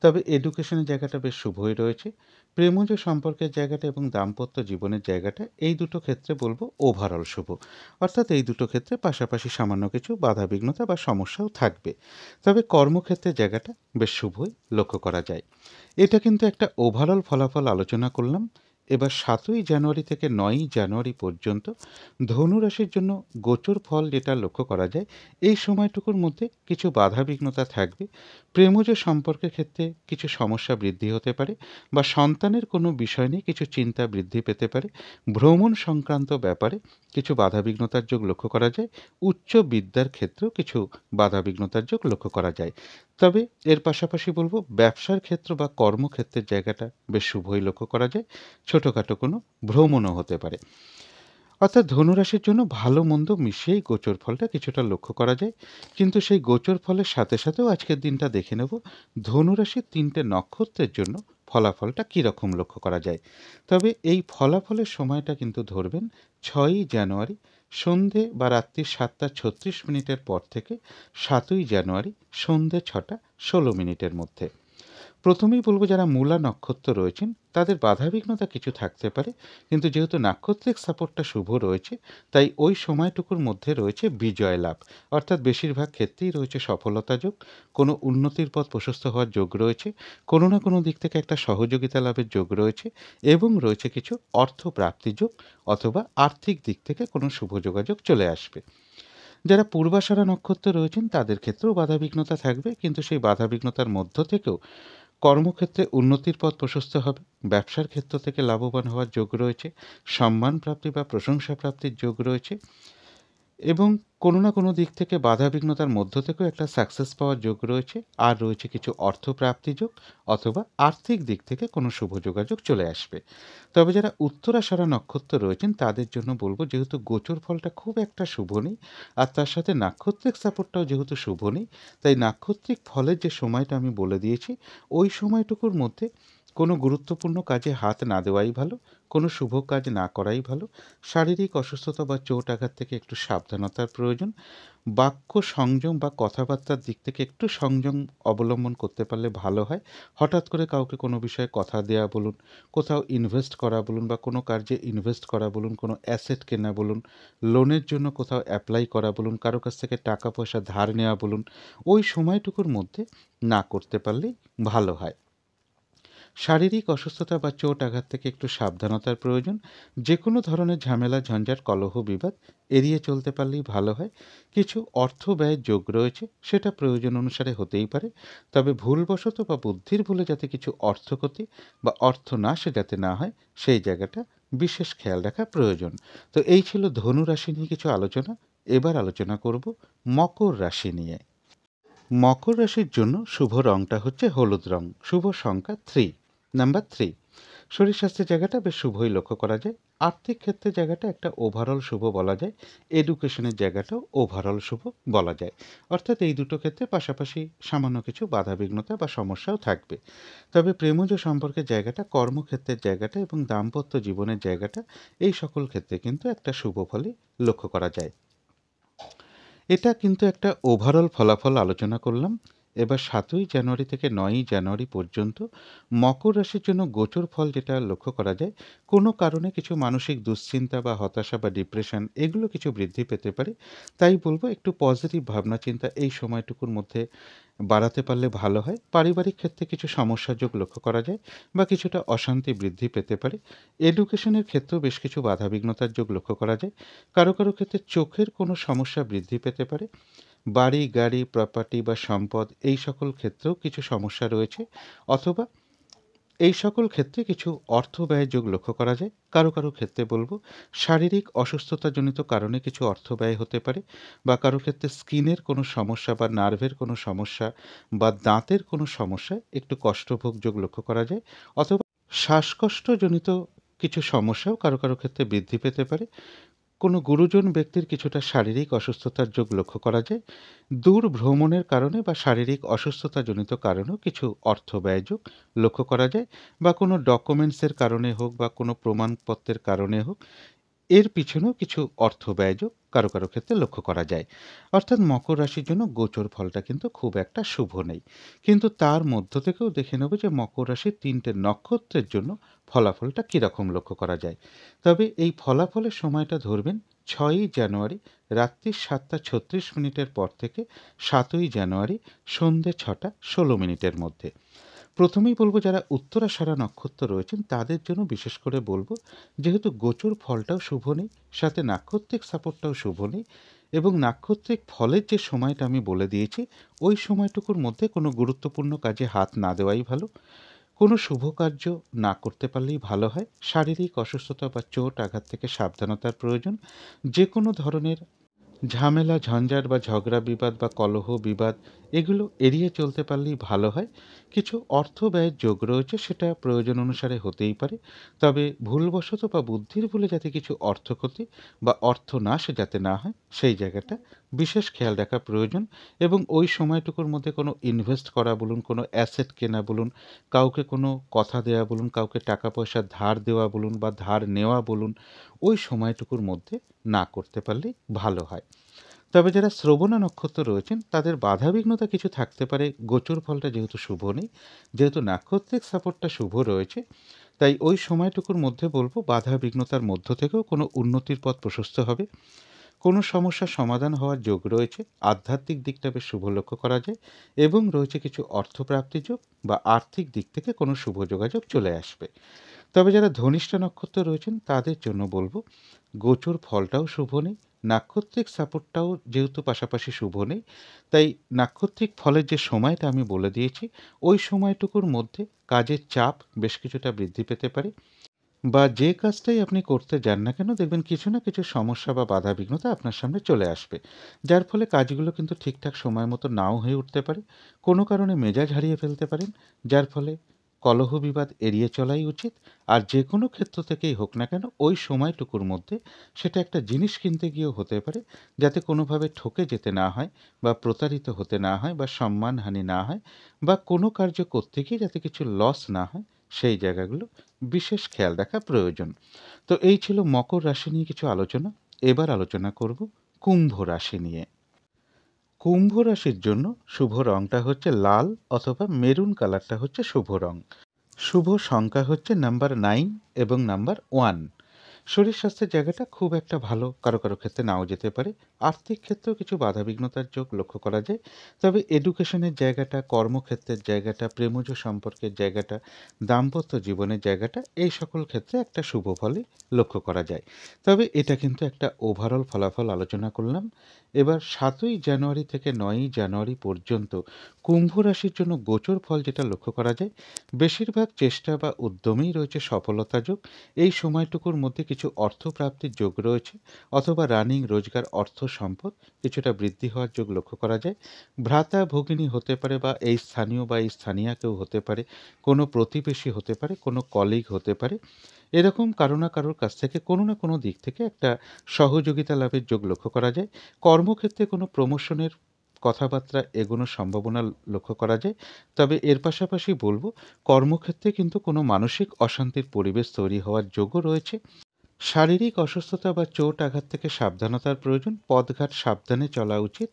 তবে এডুকেশনের জায়গাটা বেশ শুভই রয়েছে। প্রেমজ সম্পর্কের জায়গাটা এবং দাম্পত্য জীবনের জায়গাটা, এই দুটো ক্ষেত্রে বলবো ওভারঅল শুভ। অর্থাৎ এই দুটো ক্ষেত্রে পাশাপাশি সামান্য কিছু বাধাবিঘ্নতা বা সমস্যাও থাকবে। তবে কর্মক্ষেত্রের জায়গাটা বেশ শুভই লক্ষ্য করা যায়। এটা কিন্তু একটা ওভারঅল ফলাফল আলোচনা করলাম। এবার ৭ই জানুয়ারি থেকে ৯ই জানুয়ারি পর্যন্ত ধনু রাশির জন্য গোচর ফল যেটা লক্ষ্য করা যায়, এই সময়টুকুর মধ্যে কিছু বাধাবিঘ্নতা থাকবে। প্রেমজ সম্পর্কের ক্ষেত্রে কিছু সমস্যা বৃদ্ধি হতে পারে বা সন্তানের কোনো বিষয় নিয়ে কিছু চিন্তা বৃদ্ধি পেতে পারে। ভ্রমণ সংক্রান্ত ব্যাপারে কিছু বাধাবিঘ্নতার যোগ লক্ষ্য করা যায়। উচ্চ বিদ্যার ক্ষেত্রেও কিছু বাধাবিঘ্নতার যোগ লক্ষ্য করা যায়। তবে এর পাশাপাশি বলবো, ব্যবসার ক্ষেত্র বা কর্মক্ষেত্রের জায়গাটা বেশ শুভই লক্ষ্য করা যায়। ছোটোখাটো কোনো ভ্রমণও হতে পারে। অর্থাৎ ধনুরাশির জন্য ভালো মন্দ মিশিয়েই গোচর ফলটা কিছুটা লক্ষ্য করা যায়। কিন্তু সেই গোচর ফলের সাথে সাথেও আজকের দিনটা দেখে নেব ধনুরাশির ৩টে নক্ষত্রের জন্য ফলাফলটা কীরকম লক্ষ্য করা যায়। তবে এই ফলাফলের সময়টা কিন্তু ধরবেন ৬ই জানুয়ারি সন্ধে বা রাত্রি ৭টা ৩৬ পর থেকে ৭ই জানুয়ারি সন্ধে ৬টা ১৬ মধ্যে। প্রথমেই বলব যারা মূলা নক্ষত্র রয়েছেন তাদের বাধাবিঘ্নতা কিছু থাকতে পারে, কিন্তু যেহেতু নাক্ষত্রিক সাপোর্টটা শুভ রয়েছে তাই ওই সময়টুকুর মধ্যে রয়েছে বিজয় লাভ, অর্থাৎ বেশিরভাগ ক্ষেত্রেই রয়েছে সফলতা যোগ, কোনো উন্নতির পথ প্রশস্ত হওয়ার যোগ রয়েছে, কোনো না কোনো দিক থেকে একটা সহযোগিতা লাভের যোগ রয়েছে এবং রয়েছে কিছু অর্থ প্রাপ্তি যোগ অথবা আর্থিক দিক থেকে কোনো শুভ যোগাযোগ চলে আসবে। যারা পূর্বাষাঢ়া নক্ষত্র রয়েছেন তাদের ক্ষেত্রেও বাধাবিঘ্নতা থাকবে, কিন্তু সেই বাধাবিঘ্নতার মধ্য থেকেও কর্মক্ষেত্রে উন্নতির পথ প্রশস্ত হবে, ব্যবসার ক্ষেত্র থেকে লাভবান হওয়ার যোগ রয়েছে, সম্মান প্রাপ্তি বা প্রশংসা প্রাপ্তির যোগ রয়েছে এবং কোনো না কোনো দিক থেকে বাধাবিঘ্নতার মধ্য থেকেও একটা সাকসেস পাওয়ার যোগ রয়েছে। আর রয়েছে কিছু অর্থ প্রাপ্তি যোগ অথবা আর্থিক দিক থেকে কোনো শুভ যোগাযোগ চলে আসবে। তবে যারা উত্তরাষাঢ়া নক্ষত্র রয়েছেন তাদের জন্য বলবো, যেহেতু গোচর ফলটা খুব একটা শুভ নেই আর তার সাথে নাক্ষত্রিক সাপোর্টটাও যেহেতু শুভ নেই, তাই নাক্ষত্রিক ফলের যে সময়টা আমি বলে দিয়েছি ওই সময়টুকুর মধ্যে কোনো গুরুত্বপূর্ণ কাজে হাত না দেওয়াই ভালো, কোনো শুভ কাজ না করাই ভালো। শারীরিক অসুস্থতা বা চোট আঘাত থেকে একটু সাবধানতার প্রয়োজন। বাক্য সংযম বা কথাবার্তার দিক থেকে একটু সংযম অবলম্বন করতে পারলে ভালো হয়। হঠাৎ করে কাউকে কোনো বিষয়ে কথা দেয়া বলুন, কোথাও ইনভেস্ট করা বলুন বা কোনো কার্যে ইনভেস্ট করা বলুন, কোনো অ্যাসেট কেনা বলুন, লোনের জন্য কোথাও অ্যাপ্লাই করা বলুন, কারো কাছ থেকে টাকা পয়সা ধার নেওয়া বলুন, ওই সময়টুকুর মধ্যে না করতে পারলেই ভালো হয়। শারীরিক অসুস্থতা বা চোট আঘাত থেকে একটু সাবধানতার প্রয়োজন। যে কোনো ধরনের ঝামেলা ঝঞ্ঝাট কলহ বিবাদ এড়িয়ে চলতে পারলেই ভালো হয়। কিছু অর্থ ব্যয়ের যোগ রয়েছে, সেটা প্রয়োজন অনুসারে হতেই পারে, তবে ভুলবশত বা বুদ্ধির ভুলে যাতে কিছু অর্থক্ষতি বা অর্থনাশ যাতে না হয় সেই জায়গাটা বিশেষ খেয়াল রাখা প্রয়োজন। তো এই ছিল ধনু রাশি নিয়ে কিছু আলোচনা। এবার আলোচনা করব মকর রাশি নিয়ে। মকর রাশির জন্য শুভ রংটা হচ্ছে হলুদ রং, শুভ সংখ্যা 3, নাম্বার 3। শরীর স্বাস্থ্যের জায়গাটা বেশ শুভই লক্ষ্য করা যায়। আর্থিক ক্ষেত্রের জায়গাটা একটা ওভারঅল শুভ বলা যায়। এডুকেশনের জায়গাটাও ওভারঅল শুভ বলা যায়। অর্থাৎ এই দুটো ক্ষেত্রে পাশাপাশি সামান্য কিছু বাধাবিঘ্নতা বা সমস্যাও থাকবে। তবে প্রেমজ সম্পর্কের জায়গাটা, কর্মক্ষেত্রের জায়গাটা এবং দাম্পত্য জীবনের জায়গাটা, এই সকল ক্ষেত্রে কিন্তু একটা শুভ ফলই লক্ষ্য করা যায়। এটা কিন্তু একটা ওভারঅল ফলাফল আলোচনা করলাম। এবার ৭ই জানুয়ারি থেকে ৯ই জানুয়ারি পর্যন্ত মকর রাশির জন্য গোচর ফল যেটা লক্ষ্য করা যায়, কোনো কারণে কিছু মানসিক দুশ্চিন্তা বা হতাশা বা ডিপ্রেশন এগুলো কিছু বৃদ্ধি পেতে পারে। তাই বলব একটু পজিটিভ ভাবনা চিন্তা এই সময়টুকুর মধ্যে বাড়াতে পারলে ভালো হয়। পারিবারিক ক্ষেত্রে কিছু সমস্যা যোগ লক্ষ্য করা যায় বা কিছুটা অশান্তি বৃদ্ধি পেতে পারে। এডুকেশনের ক্ষেত্রেও বেশ কিছু বাধাবিঘ্নতার যোগ লক্ষ্য করা যায়। কারো কারো ক্ষেত্রে চোখের কোনো সমস্যা বৃদ্ধি পেতে পারে। বাড়ি গাড়ি প্রপার্টি বা সম্পদ এই সকল ক্ষেত্রেও কিছু সমস্যা রয়েছে, অথবা এই সকল ক্ষেত্রে কিছু অর্থ ব্যয় যোগ লক্ষ্য করা যায়। কারো কারো ক্ষেত্রে বলবো শারীরিক অসুস্থতাজনিত কারণে কিছু অর্থ ব্যয় হতে পারে, বা কারো ক্ষেত্রে স্কিনের কোনো সমস্যা বা নার্ভের কোনো সমস্যা বা দাঁতের কোনো সমস্যায় একটু কষ্টভোগ যোগ লক্ষ্য করা যায়, অথবা শ্বাসকষ্টজনিত কিছু সমস্যাও কারো কারো ক্ষেত্রে বৃদ্ধি পেতে পারে। কোনো গুরুজন ব্যক্তির কিছুটা শারীরিক অসুস্থতার যোগ লক্ষ্য করা যায়। দূর ভ্রমণের কারণে বা শারীরিক অসুস্থতাজনিত কারণেও কিছু অর্থ ব্যয় যোগ লক্ষ্য করা যায়, বা কোনো ডকুমেন্টসের কারণে হোক বা কোনো প্রমাণপত্রের কারণে হোক এর পিছনেও কিছু অর্থ ব্যয়যোগ কারো কারো ক্ষেত্রে লক্ষ্য করা যায়। অর্থাৎ মকর রাশির জন্য গোচর ফলটা কিন্তু খুব একটা শুভ নেই, কিন্তু তার মধ্য থেকেও দেখে নেব যে মকর রাশির 3টে নক্ষত্রের জন্য ফলাফলটা কীরকম লক্ষ্য করা যায়। তবে এই ফলাফলের সময়টা ধরবেন 6ই জানুয়ারি রাত্রি 7টা 36 পর থেকে 7ই জানুয়ারি সন্ধে 6টা 16 মধ্যে। প্রথমেই বলব যারা উত্তরাষাঢ়া নক্ষত্র রয়েছেন তাদের জন্য বিশেষ করে বলবো, যেহেতু গোচর ফলটাও শুভ নেই, সাথে নাক্ষত্রিক সাপোর্টটাও শুভ নেই এবং নাক্ষত্রিক ফলের যে সময়টা আমি বলে দিয়েছি ওই সময়টুকুর মধ্যে কোনো গুরুত্বপূর্ণ কাজে হাত না দেওয়াই ভালো। কোনো শুভ কার্য না করতে পারলেই ভালো হয়। শারীরিক অসুস্থতা বা চোট আঘাত থেকে সাবধানতার প্রয়োজন। যে কোনো ধরনের ঝামেলা, ঝঞ্ঝাট বা ঝগড়া বিবাদ বা কলহ বিবাদ এগুলো এড়িয়ে চলতে পারলেই ভালো হয়। কিছু অর্থ ব্যয়ের যোগ রয়েছে, সেটা প্রয়োজন অনুসারে হতেই পারে। তবে ভুলবশত বা বুদ্ধির ভুলে যাতে কিছু অর্থ ক্ষতি বা অর্থনাশ যাতে না হয়, সেই জায়গাটা বিশেষ খেয়াল রাখা প্রয়োজন। এবং ওই সময়টুকুর মধ্যে কোনো ইনভেস্ট করা বলুন, কোনো অ্যাসেট কেনা বলুন, কাউকে কোনো কথা দেওয়া বলুন, কাউকে টাকা পয়সা ধার দেওয়া বলুন বা ধার নেওয়া বলুন, ওই সময়টুকুর মধ্যে না করতে পারলেই ভালো হয়। তবে যারা শ্রবণা নক্ষত্র রয়েছেন তাদের বাধাবিঘ্নতা কিছু থাকতে পারে। গোচর ফলটা যেহেতু শুভ নেই, যেহেতু নাক্ষত্রিক সাপোর্টটা শুভ রয়েছে, তাই ওই সময়টুকুর মধ্যে বলবো বাধাবিঘ্নতার মধ্য থেকেও কোনো উন্নতির পথ প্রশস্ত হবে। কোনো সমস্যার সমাধান হওয়ার যোগ রয়েছে, আধ্যাত্মিক দিকটা বেশ শুভ লক্ষ্য করা যায়। এবং রয়েছে কিছু অর্থপ্রাপ্তি যোগ বা আর্থিক দিক থেকে কোনো শুভ যোগাযোগ চলে আসবে। তবে যারা ধনিষ্ঠা নক্ষত্র রয়েছেন তাদের জন্য বলবো গোচর ফলটাও শুভ নেই, নাক্ষত্রিক সাপোর্টটাও যেহেতু পাশাপাশি শুভ নেই, তাই নাক্ষত্রিক ফলের যে সময়টা আমি বলে দিয়েছি, ওই সময়টুকুর মধ্যে কাজের চাপ বেশ কিছুটা বৃদ্ধি পেতে পারে। বা যে কাজটাই আপনি করতে যান না কেন, দেখবেন কিছু না কিছু সমস্যা বা বাধাবিঘ্নতা আপনার সামনে চলে আসবে, যার ফলে কাজগুলো কিন্তু ঠিকঠাক সময় মতো নাও হয়ে উঠতে পারে। কোনো কারণে মেজাজ হারিয়ে ফেলতে পারেন, যার ফলে কলহ বিবাদ এড়িয়ে চলাই উচিত। আর যে কোনো ক্ষেত্র থেকেই হোক না কেন, ওই সময়টুকুর মধ্যে সেটা একটা জিনিস কিনতে গিয়েও হতে পারে, যাতে কোনোভাবে ঠকে যেতে না হয় বা প্রতারিত হতে না হয় বা সম্মানহানি না হয়, বা কোনো কার্য করতে গিয়ে যাতে কিছু লস না হয়, সেই জায়গাগুলো বিশেষ খেয়াল রাখা প্রয়োজন। তো এই ছিল মকর রাশি নিয়ে কিছু আলোচনা। এবার আলোচনা করব কুম্ভ রাশি নিয়ে। কুম্ভ রাশির জন্য শুভ রংটা হচ্ছে লাল অথবা মেরুন কালারটা হচ্ছে শুভ রং। শুভ সংখ্যা হচ্ছে নাম্বার 9 এবং নাম্বার 1। শরীর স্বাস্থ্যের জায়গাটা খুব একটা ভালো কারো কারো ক্ষেত্রে নাও যেতে পারে। আর্থিক ক্ষেত্রেও কিছু বাধাবিঘ্নতার যোগ লক্ষ্য করা যায়। তবে এডুকেশনের জায়গাটা, কর্মক্ষেত্রের জায়গাটা, প্রেমজ সম্পর্কের জায়গাটা, দাম্পত্য জীবনের জায়গাটা, এই সকল ক্ষেত্রে একটা শুভ ফলই লক্ষ্য করা যায়। তবে এটা কিন্তু একটা ওভারঅল ফলাফল আলোচনা করলাম। এবার 7ই জানুয়ারি থেকে 9ই জানুয়ারি পর্যন্ত কুম্ভ রাশির জন্য গোচর ফল যেটা লক্ষ্য করা যায়, বেশিরভাগ চেষ্টা বা উদ্যমেই রয়েছে সফলতা যোগ। এই সময়টুকুর মধ্যে কিছু অর্থপ্রাপ্তির যোগ রয়েছে, অথবা রানিং রোজগার অর্থ সম্পদ কিছুটা বৃদ্ধি হওয়ার যোগ লক্ষ্য করা যায়। ভ্রাতা ভগিনী হতে পারে, বা এই স্থানীয় বা এই স্থানীয়া কেউ হতে পারে, কোনো প্রতিবেশী হতে পারে, কোনো কলিগ হতে পারে। এরকম কারো না কারোর কাছ থেকে কোনো না কোনো দিক থেকে একটা সহযোগিতা লাভের যোগ লক্ষ্য করা যায়। কর্মক্ষেত্রে কোনো প্রমোশনের কথাবার্তা এগোনোর সম্ভাবনা লক্ষ্য করা যায়। তবে এর পাশাপাশি বলব, কর্মক্ষেত্রে কিন্তু কোনো মানসিক অশান্তির পরিবেশ তৈরি হওয়ার যোগও রয়েছে। শারীরিক অসুস্থতা বা চোট আঘাত থেকে সাবধানতার প্রয়োজন, পথঘাট সাবধানে চলা উচিত।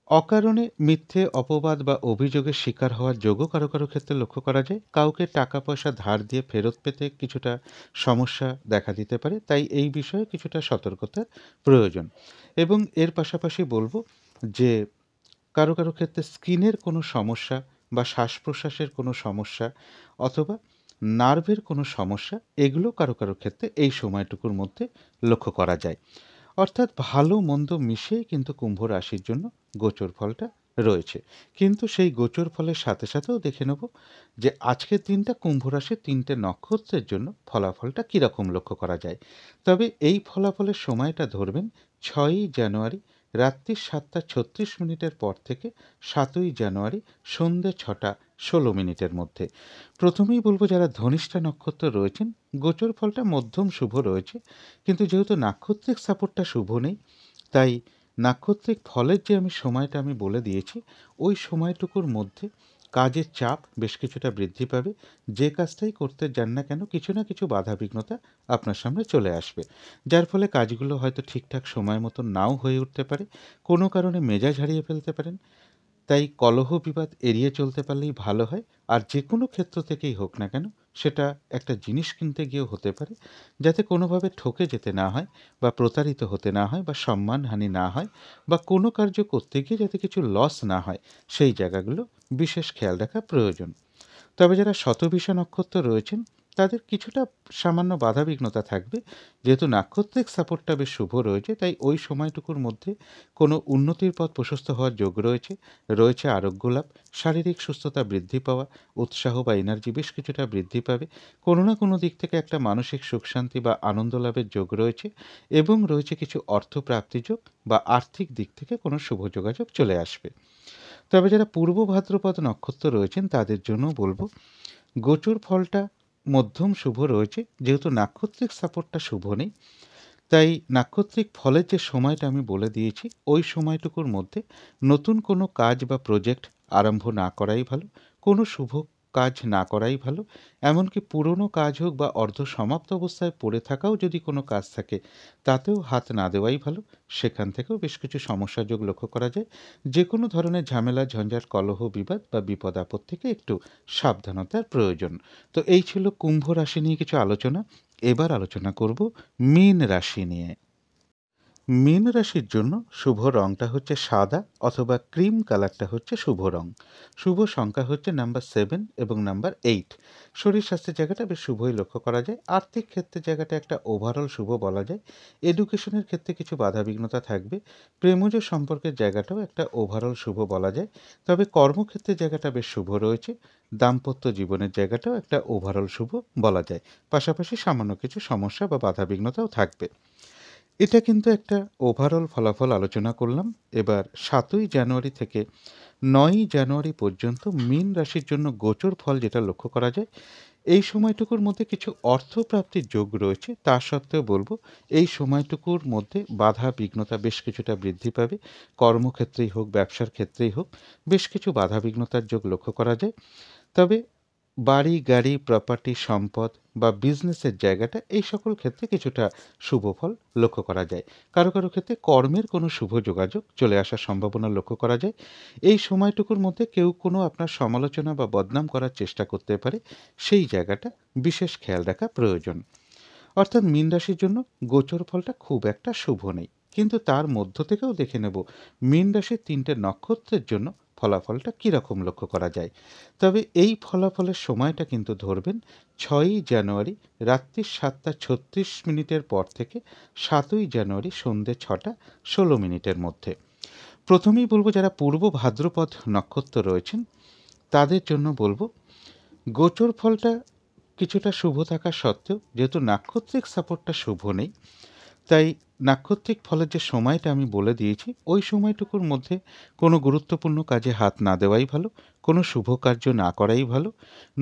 অকারণে মিথ্যে অপবাদ বা অভিযোগের শিকার হওয়ার যোগও কারো কারো ক্ষেত্রে লক্ষ্য করা যায়। কাউকে টাকা পয়সা ধার দিয়ে ফেরত পেতে কিছুটা সমস্যা দেখা দিতে পারে, তাই এই বিষয়ে কিছুটা সতর্কতার প্রয়োজন। এবং এর পাশাপাশি বলবো যে কারো কারো ক্ষেত্রে স্কিনের কোনো সমস্যা বা শ্বাস প্রশ্বাসের কোনো সমস্যা, অথবা নার্ভের কোনো সমস্যা, এগুলো কারো কারো ক্ষেত্রে এই সময়টুকুর মধ্যে লক্ষ্য করা যায়। অর্থাৎ ভালো মন্দ মিশিয়ে কিন্তু কুম্ভ রাশির জন্য গোচর ফলটা রয়েছে। কিন্তু সেই গোচর ফলের সাথে সাথেও দেখে নেব যে আজকের দিনটা কুম্ভ রাশির 3টে নক্ষত্রের জন্য ফলাফলটা কীরকম লক্ষ্য করা যায়। তবে এই ফলাফলের সময়টা ধরবেন 6ই জানুয়ারি রাত্রি 7টা 36 মিনিটের পর থেকে 7ই জানুয়ারি সন্ধ্যে 6টা 16 মিনিটের মধ্যে। প্রথমেই বলবো, যারা ধনিষ্ঠা নক্ষত্র রয়েছেন, গোচর ফলটা মধ্যম শুভ রয়েছে, কিন্তু যেহেতু নাক্ষত্রিক সাপোর্টটা শুভ নেই, তাই নাক্ষত্রিক ফলের যে সময়টা আমি বলে দিয়েছি, ওই সময়টুকুর মধ্যে কাজের চাপ বেশ কিছুটা বৃদ্ধি পাবে। যে কাজটাই করতে যান না কেন, কিছু না কিছু বাধাবিঘ্নতা আপনার সামনে চলে আসবে, যার ফলে কাজগুলো হয়তো ঠিকঠাক সময় মতো নাও হয়ে উঠতে পারে। কোনো কারণে মেজাজ হারিয়ে ফেলতে পারেন। তাই কলহ বিবাদ এড়িয়ে চলতে পারলেই ভালো হয়। আর যে কোনো ক্ষেত্র থেকেই হোক না কেন, সেটা একটা জিনিস কিনতে গিয়েও হতে পারে, যাতে কোনোভাবে ঠকে যেতে না হয় বা প্রতারিত হতে না হয় বা সম্মানহানি না হয়, বা কোনো কার্য করতে গিয়ে যাতে কিছু লস না হয়, সেই জায়গাগুলো বিশেষ খেয়াল রাখা প্রয়োজন। তবে যারা শতভিষা নক্ষত্র রয়েছেন তাদের কিছুটা সামান্য বাধাবিঘ্নতা থাকবে। যেহেতু নাক্ষত্রিক সাপোর্টটা বেশ শুভ রয়েছে, তাই ওই সময়টুকুর মধ্যে কোনো উন্নতির পথ প্রশস্ত হওয়ার যোগ রয়েছে। রয়েছে আরোগ্য লাভ, শারীরিক সুস্থতা বৃদ্ধি পাওয়া, উৎসাহ বা এনার্জি বেশ কিছুটা বৃদ্ধি পাবে। কোনো না কোনো দিক থেকে একটা মানসিক সুখ শান্তি বা আনন্দ লাভের যোগ রয়েছে এবং রয়েছে কিছু অর্থ প্রাপ্তি যোগ বা আর্থিক দিক থেকে কোনো শুভ যোগাযোগ চলে আসবে। তবে যারা পূর্ব ভাদ্রপদ নক্ষত্র রয়েছেন তাদের জন্য বলব, গোচর ফলটা মধ্যম শুভ রয়েছে। যেহেতু নাক্ষত্রিক সাপোর্টটা শুভ নেই, তাই নাক্ষত্রিক ফলের যে সময়টা আমি বলে দিয়েছি, ওই সময়টুকুর মধ্যে নতুন কোনো কাজ বা প্রজেক্ট আরম্ভ না করাই ভালো, কোনো শুভ কাজ না করাই ভালো। এমনকি পুরনো কাজ হোক বা অর্ধ সমাপ্ত অবস্থায় পড়ে থাকাও যদি কোনো কাজ থাকে, তাতেও হাত না দেওয়াই ভালো। সেখান থেকেও বেশ কিছু সমস্যা যোগ লক্ষ্য করা যায়। যে কোনো ধরনের ঝামেলা, ঝঞ্ঝাট, কলহ, বিবাদ বা বিপদ আপদ থেকে একটু সাবধানতার প্রয়োজন। তো এই ছিল কুম্ভ রাশি নিয়ে কিছু আলোচনা। এবার আলোচনা করব মীন রাশি নিয়ে। মীন রাশির জন্য শুভ রংটা হচ্ছে সাদা অথবা ক্রিম কালারটা হচ্ছে শুভ রং। শুভ সংখ্যা হচ্ছে নাম্বার 7 এবং নাম্বার 8। শরীর স্বাস্থ্যের জায়গাটা বেশ শুভই লক্ষ্য করা যায়। আর্থিক ক্ষেত্রের জায়গাটা একটা ওভারঅল শুভ বলা যায়। এডুকেশনের ক্ষেত্রে কিছু বাধাবিঘ্নতা থাকবে। প্রেমজ সম্পর্কের জায়গাটাও একটা ওভারঅল শুভ বলা যায়। তবে কর্মক্ষেত্রের জায়গাটা বেশ শুভ রয়েছে। দাম্পত্য জীবনের জায়গাটাও একটা ওভারঅল শুভ বলা যায়। পাশাপাশি সামান্য কিছু সমস্যা বা বাধাবিঘ্নতাও থাকবে। এটা কিন্তু একটা ওভারঅল ফলাফল আলোচনা করলাম। এবার 7ই জানুয়ারি থেকে 9ই জানুয়ারি পর্যন্ত মীন রাশির জন্য গোচর ফল যেটা লক্ষ্য করা যায়, এই সময়টুকুর মধ্যে কিছু অর্থপ্রাপ্তির যোগ রয়েছে। তা সত্ত্বেও বলবো, এই সময়টুকুর মধ্যে বাধা বিঘ্নতা বেশ কিছুটা বৃদ্ধি পাবে। কর্মক্ষেত্রেই হোক, ব্যবসার ক্ষেত্রেই হোক, বেশ কিছু বাধা বিঘ্নতার যোগ লক্ষ্য করা যায়। তবে বাড়ি, গাড়ি, প্রপার্টি, সম্পদ বা বিজনেসের জায়গাটা, এই সকল ক্ষেত্রে কিছুটা শুভ ফল লক্ষ্য করা যায়। কারো কারো ক্ষেত্রে কর্মের কোনো শুভ যোগাযোগ চলে আসার সম্ভাবনা লক্ষ্য করা যায়। এই সময়টুকুর মধ্যে কেউ কোনো আপনার সমালোচনা বা বদনাম করার চেষ্টা করতে পারে। সেই জায়গাটা বিশেষ খেয়াল রাখা প্রয়োজন। অর্থাৎ মীন রাশির জন্য গোচর ফলটা খুব একটা শুভ নেই। কিন্তু তার মধ্য থেকেও দেখে নেব মীন রাশির 3টে নক্ষত্রের জন্য ফলাফলটা কীরকম লক্ষ্য করা যায়। তবে এই ফলাফলের সময়টা কিন্তু ধরবেন 6ই জানুয়ারি রাত্রি 7টা 36 মিনিটের পর থেকে 7ই জানুয়ারি সন্ধ্যে 6টা 16 মিনিটের মধ্যে। প্রথমেই বলবো, যারা পূর্ব ভাদ্রপদ নক্ষত্র রয়েছেন তাদের জন্য বলবো, গোচর ফলটা কিছুটা শুভ থাকা সত্ত্বেও যেহেতু নাক্ষত্রিক সাপোর্টটা শুভ নেই, তাই নাক্ষত্রিক ফলের যে সময়টা আমি বলে দিয়েছি, ওই সময়টুকুর মধ্যে কোনো গুরুত্বপূর্ণ কাজে হাত না দেওয়াই ভালো, কোনো শুভ কার্য না করাই ভালো,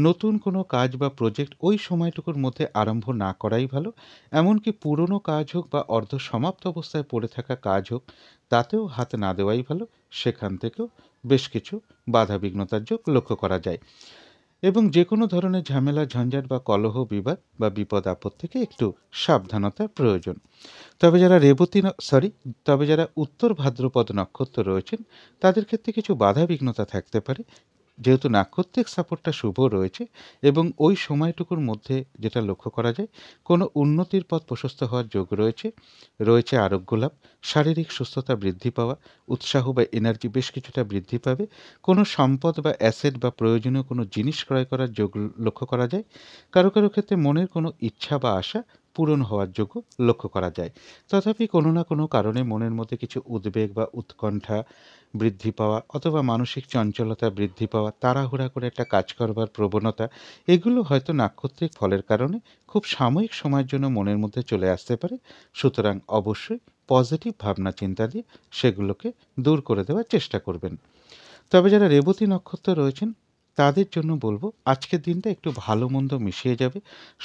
নতুন কোনো কাজ বা প্রজেক্ট ওই সময়টুকুর মধ্যে আরম্ভ না করাই ভালো। এমনকি পুরনো কাজ হোক বা অর্ধ সমাপ্ত অবস্থায় পড়ে থাকা কাজ হোক, তাতেও হাত না দেওয়াই ভালো। সেখান থেকেও বেশ কিছু বাধা বিঘ্নতার যোগ লক্ষ্য করা যায় এবং যে কোনো ধরনের ঝামেলা, ঝঞ্ঝাট বা কলহ, বিবাদ বা বিপদ আপদ থেকে একটু সাবধানতার প্রয়োজন। তবে যারা তবে যারা উত্তর ভাদ্রপদ নক্ষত্র রয়েছেন তাদের ক্ষেত্রে কিছু বাধা বিঘ্নতা থাকতে পারে। যেহেতু নাক্ষত্রিক সাপোর্টটা শুভ রয়েছে এবং ওই সময়টুকুর মধ্যে যেটা লক্ষ্য করা যায়, কোনো উন্নতির পথ প্রশস্ত হওয়ার যোগ রয়েছে। রয়েছে আরোগ্য লাভ, শারীরিক সুস্থতা বৃদ্ধি পাওয়া, উৎসাহ বা এনার্জি বেশ কিছুটা বৃদ্ধি পাবে। কোনো সম্পদ বা অ্যাসেট বা প্রয়োজনীয় কোনো জিনিস ক্রয় করার যোগ লক্ষ্য করা যায়। কারো কারো ক্ষেত্রে মনের কোনো ইচ্ছা বা আশা পূরণ হওয়ার যোগও লক্ষ্য করা যায়। তথাপি কোনো না কোনো কারণে মনের মধ্যে কিছু উদ্বেগ বা উৎকণ্ঠা বৃদ্ধি পাওয়া অথবা মানসিক চঞ্চলতা বৃদ্ধি পাওয়া, তাড়াহুড়া করে একটা কাজ করবার প্রবণতা, এগুলো হয়তো নাক্ষত্রিক ফলের কারণে খুব সাময়িক সময়ের জন্য মনের মধ্যে চলে আসতে পারে। সুতরাং অবশ্যই পজিটিভ ভাবনা চিন্তা দিয়ে সেগুলোকে দূর করে দেওয়ার চেষ্টা করবেন। তবে যারা রেবতী নক্ষত্র রয়েছেন তাদের জন্য বলবো, আজকের দিনটা একটু ভালো মন্দ মিশিয়ে যাবে।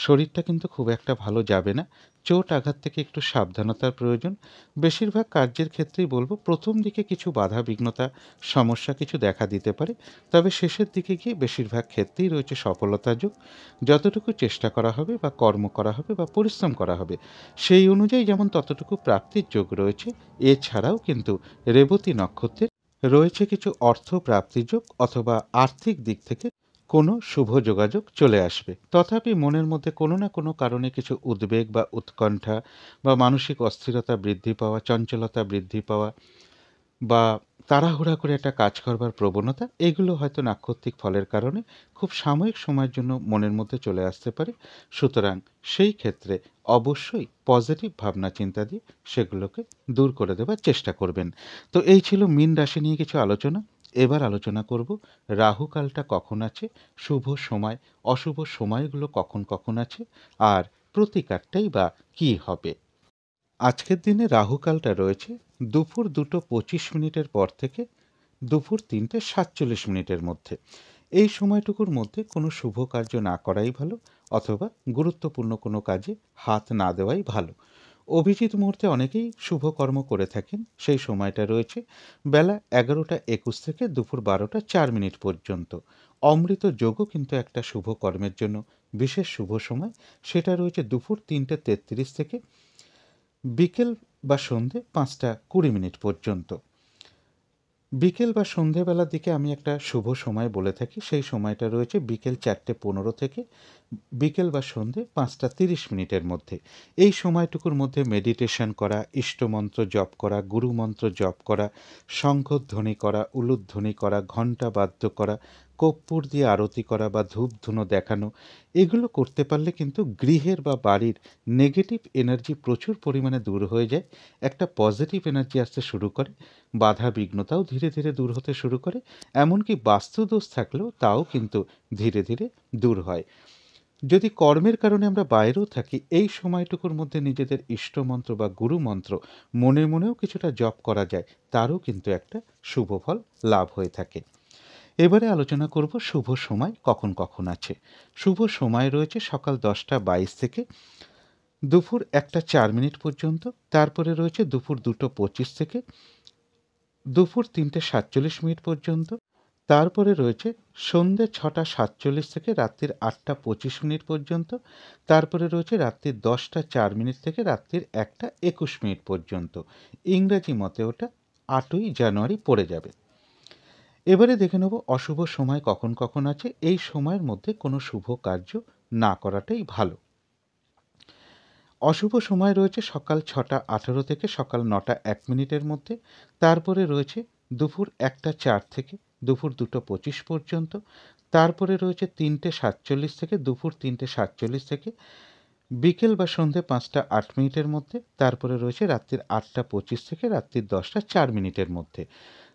শরীরটা কিন্তু খুব একটা ভালো যাবে না। চোট আঘাত থেকে একটু সাবধানতার প্রয়োজন। বেশিরভাগ কার্যের ক্ষেত্রেই বলবো, প্রথম দিকে কিছু বাধা বিঘ্নতা, সমস্যা কিছু দেখা দিতে পারে। তবে শেষের দিকে গিয়ে বেশিরভাগ ক্ষেত্রেই রয়েছে সফলতার যোগ। যতটুকু চেষ্টা করা হবে বা কর্ম করা হবে বা পরিশ্রম করা হবে, সেই অনুযায়ী যেমন ততটুকু প্রাপ্তির যোগ রয়েছে। এছাড়াও কিন্তু রেবতী নক্ষত্রের রয়েছে কিছু অর্থ প্রাপ্তিযোগ অথবা আর্থিক দিক থেকে কোনো শুভ যোগাযোগ চলে আসবে। তথাপি মনের মধ্যে কোনো না কোনো কারণে কিছু উদ্বেগ বা উৎকণ্ঠা বা মানসিক অস্থিরতা বৃদ্ধি পাওয়া, চঞ্চলতা বৃদ্ধি পাওয়া বা তাড়াহুড়া করে একটা কাজ করবার প্রবণতা, এগুলো হয়তো নাক্ষত্রিক ফলের কারণে খুব সাময়িক সময়ের জন্য মনের মধ্যে চলে আসতে পারে। সুতরাং সেই ক্ষেত্রে অবশ্যই পজিটিভ ভাবনা চিন্তা দিয়ে সেগুলোকে দূর করে দেবার চেষ্টা করবেন। তো এই ছিল মীন রাশি নিয়ে কিছু আলোচনা। এবার আলোচনা করব রাহুকালটা কখন আছে, শুভ সময়, অশুভ সময়গুলো কখন কখন আছে, আর প্রতিকারটাই বা কী হবে। আজকের দিনে রাহুকালটা রয়েছে দুপুর 2:25 পর থেকে দুপুর 3:47 মধ্যে। এই সময়টুকুর মধ্যে কোনো শুভ কার্য না করাই ভালো, অথবা গুরুত্বপূর্ণ কোনো কাজে হাত না দেওয়াই ভালো। অভিজিৎ মুহূর্তে অনেকেই শুভ কর্ম করে থাকেন। সেই সময়টা রয়েছে বেলা 11:21 থেকে দুপুর 12:04 পর্যন্ত। অমৃত যোগও কিন্তু একটা শুভ কর্মের জন্য বিশেষ শুভ সময়। সেটা রয়েছে দুপুর 3:33 থেকে বিকেল বা সন্ধে 5:20 পর্যন্ত। বিকেল বা সন্ধেবেলার দিকে আমি একটা শুভ সময় বলে থাকি। সেই সময়টা রয়েছে বিকেল 4:15 থেকে বিকেল বা সন্ধে 5:30 মধ্যে। এই সময়টুকুর মধ্যে মেডিটেশন করা, ইষ্টমন্ত্র জপ করা, গুরুমন্ত্র জপ করা, শঙ্খধ্বনি করা, উলুধ্বনি করা, ঘণ্টা বাদ্য করা, কর্পূর দিয়ে আরতি করা বা ধূপ ধুনো দেখানো, এগুলো করতে পারলে কিন্তু গৃহের বা বাড়ির নেগেটিভ এনার্জি প্রচুর পরিমাণে দূর হয়ে যায়। একটা পজিটিভ এনার্জি আসতে শুরু করে, বাধা বিঘ্নতাও ধীরে ধীরে দূর হতে শুরু করে, এমনকি বাস্তুদোষ থাকলেও তাও কিন্তু ধীরে ধীরে দূর হয়। যদি কর্মের কারণে আমরা বাইরেও থাকি, এই সময়টুকুর মধ্যে নিজেদের ইষ্টমন্ত্র বা গুরুমন্ত্র মনে মনেও কিছুটা জপ করা যায়, তারও কিন্তু একটা শুভ ফল লাভ হয়ে থাকে। এবারে আলোচনা করব শুভ সময় কখন কখন আছে। শুভ সময় রয়েছে সকাল 10:22 থেকে দুপুর 1:04 পর্যন্ত। তারপরে রয়েছে দুপুর 2:25 থেকে দুপুর 3:47 পর্যন্ত। তারপরে রয়েছে সন্ধ্যে 6:47 থেকে রাত্রির 8:25 পর্যন্ত। তারপরে রয়েছে রাত্রির 10:04 থেকে রাত্রির 1:21 পর্যন্ত। ইংরাজি মতে ওটা 8ই জানুয়ারি পড়ে যাবে। এবারে দেখে নেব অশুভ সময় কখন কখন আছে। এই সময়ের মধ্যে কোনো শুভ কার্য না করাটাই ভালো। অশুভ সময় রয়েছে সকাল 6:18 থেকে সকাল 9:01 মধ্যে। তারপরে রয়েছে দুপুর 1:04 থেকে দুপুর 2:25 পর্যন্ত। তারপরে রয়েছে 3:47 থেকে দুপুর 3:47 থেকে বিকেল বা সন্ধে 5:08 মধ্যে। তারপরে রয়েছে রাত্রির 8:25 থেকে রাত্রির 10:04 মধ্যে।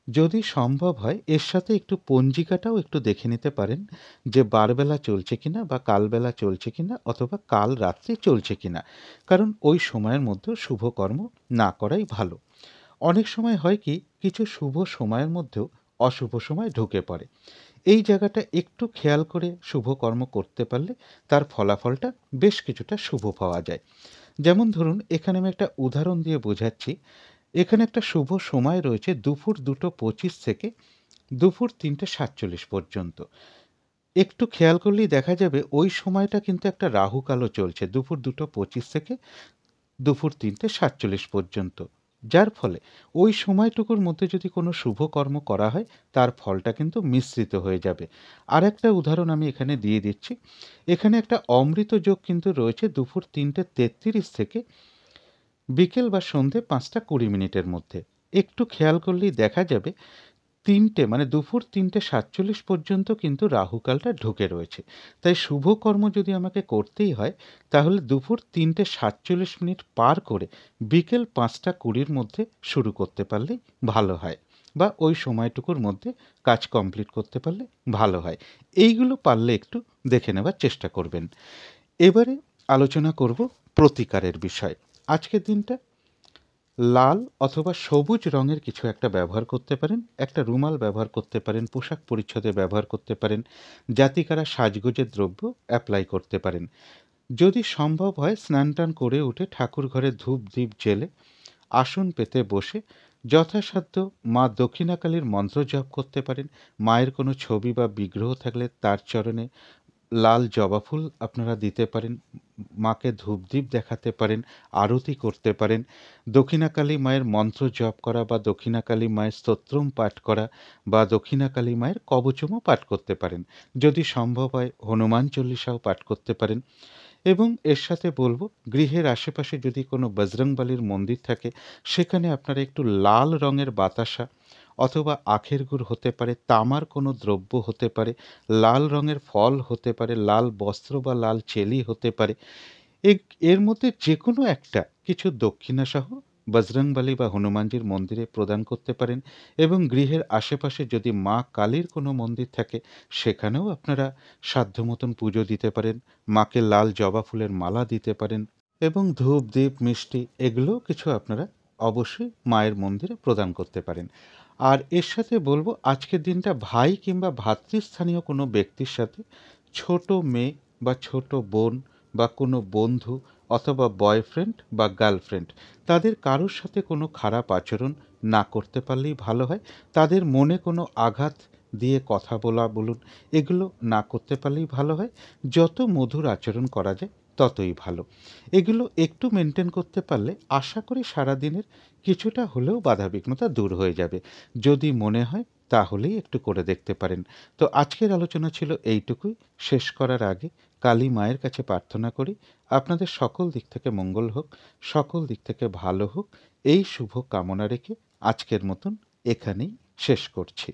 যদি সম্ভব হয় এর সাথে একটু পঞ্জিকাটাও একটু দেখে নিতে পারেন যে বারবেলা চলছে কিনা বা কালবেলা চলছে কিনা, অথবা কাল রাত্রি চলছে কিনা, কারণ ওই সময়ের মধ্যেও শুভ কর্ম না করাই ভালো। অনেক সময় হয় কি, কিছু শুভ সময়ের মধ্যেও অশুভ সময় ঢুকে পড়ে। এই জায়গাটা একটু খেয়াল করে শুভ কর্ম করতে পারলে তার ফলাফলটা বেশ কিছুটা শুভ পাওয়া যায়। যেমন ধরুন, এখানে আমি একটা উদাহরণ দিয়ে বোঝাচ্ছি। এখানে একটা শুভ সময় রয়েছে দুপুর 2:25 থেকে দুপুর 3:47 পর্যন্ত। একটু খেয়াল করলেই দেখা যাবে ওই সময়টা কিন্তু একটা রাহুকালও চলছে দুপুর 2:25 থেকে দুপুর 3:47 পর্যন্ত। যার ফলে ওই সময়টুকুর মধ্যে যদি কোনো শুভ কর্ম করা হয়, তার ফলটা কিন্তু মিশ্রিত হয়ে যাবে। আর একটা উদাহরণ আমি এখানে দিয়ে দিচ্ছি। এখানে একটা অমৃত যোগ কিন্তু রয়েছে দুপুর 3:33 থেকে বিকেল বা সন্ধে 5:20 মধ্যে। একটু খেয়াল করলেই দেখা যাবে মানে দুপুর 3:47 পর্যন্ত কিন্তু রাহুকালটা ঢুকে রয়েছে। তাই শুভ কর্ম যদি আমাকে করতেই হয়, তাহলে দুপুর 3:47 পার করে বিকেল 5:20 মধ্যে শুরু করতে পারলেই ভালো হয়, বা ওই সময়টুকুর মধ্যে কাজ কমপ্লিট করতে পারলে ভালো হয়। এইগুলো পারলে একটু দেখে নেবার চেষ্টা করবেন। এবারে আলোচনা করব প্রতিকারের বিষয়। আজকের দিনটা লাল অথবা সবুজ রঙের কিছু একটা ব্যবহার করতে পারেন। একটা রুমাল ব্যবহার করতে পারেন, পোশাক পরিচ্ছদে ব্যবহার করতে পারেন, জাতিকারা সাজগোজের দ্রব্য অ্যাপ্লাই করতে পারেন। যদি সম্ভব হয় স্নান টান করে উঠে ঠাকুর ঘরে ধূপ দ্বীপ জেলে আসন পেতে বসে যথাসাধ্য মা দক্ষিণাকালীর মন্ত্র জপ করতে পারেন। মায়ের কোনো ছবি বা বিগ্রহ থাকলে তার চরণে লাল জবা ফুল আপনারা দিতে পারেন, মাকে ধূপদীপ দেখাতে পারেন, আরতি করতে পারেন। দক্ষিণাকালী মায়ের মন্ত্র জপ করা বা দক্ষিণাকালী মায়ের স্তোত্রম পাঠ করা বা দক্ষিণাকালী মায়ের কবচমও পাঠ করতে পারেন। যদি সম্ভব হয় হনুমান চল্লিশাও পাঠ করতে পারেন। এবং এর সাথে বলব, গৃহের আশেপাশে যদি কোনো বজরংবলীর মন্দির থাকে, সেখানে আপনারা একটু লাল রঙের বাতাসা অথবা আখের গুড় হতে পারে, তামার কোনো দ্রব্য হতে পারে, লাল রঙের ফল হতে পারে, লাল বস্ত্র বা লাল চেলি হতে পারে। এর মধ্যে যেকোনো একটা কিছু দক্ষিণাসহ বজরংবলী বা হনুমানজির মন্দিরে প্রদান করতে পারেন এবং গৃহের আশেপাশে যদি মা কালীর কোনো মন্দির থাকে সেখানেও আপনারা সাধ্য মতন পুজো দিতে পারেন। মাকে লাল জবা ফুলের মালা দিতে পারেন এবং ধূপ, দ্বীপ, মিষ্টি এগুলোও কিছু আপনারা অবশ্যই মায়ের মন্দিরে প্রদান করতে পারেন। আর এর সাথে বলবো আজকের দিনটা ভাই কিংবা ভ্রাতৃস্থানীয় কোনো ব্যক্তির সাথে ছোট মেয়ে বা ছোট বোন বা কোনো বন্ধু অথবা বয়ফ্রেন্ড বা গার্লফ্রেন্ড তাদের কারোর সাথে কোনো খারাপ আচরণ না করতে পারলেই ভালো হয়। তাদের মনে কোনো আঘাত দিয়ে কথা বলা বলুন এগুলো না করতে পারলেই ভালো হয়। যত মধুর আচরণ করা যায় ততই ভালো। এগুলো একটু মেনটেন করতে পারলে আশা করি সারাদিনের কিছুটা হলেও বাধাবিঘ্নতা দূর হয়ে যাবে। যদি মনে হয় তাহলেই একটু করে দেখতে পারেন। তো আজকের আলোচনা ছিল এইটুকুই। শেষ করার আগে কালী মায়ের কাছে প্রার্থনা করি আপনাদের সকল দিক থেকে মঙ্গল হোক, সকল দিক থেকে ভালো হোক, এই শুভ কামনা রেখে আজকের মতন এখানেই শেষ করছি।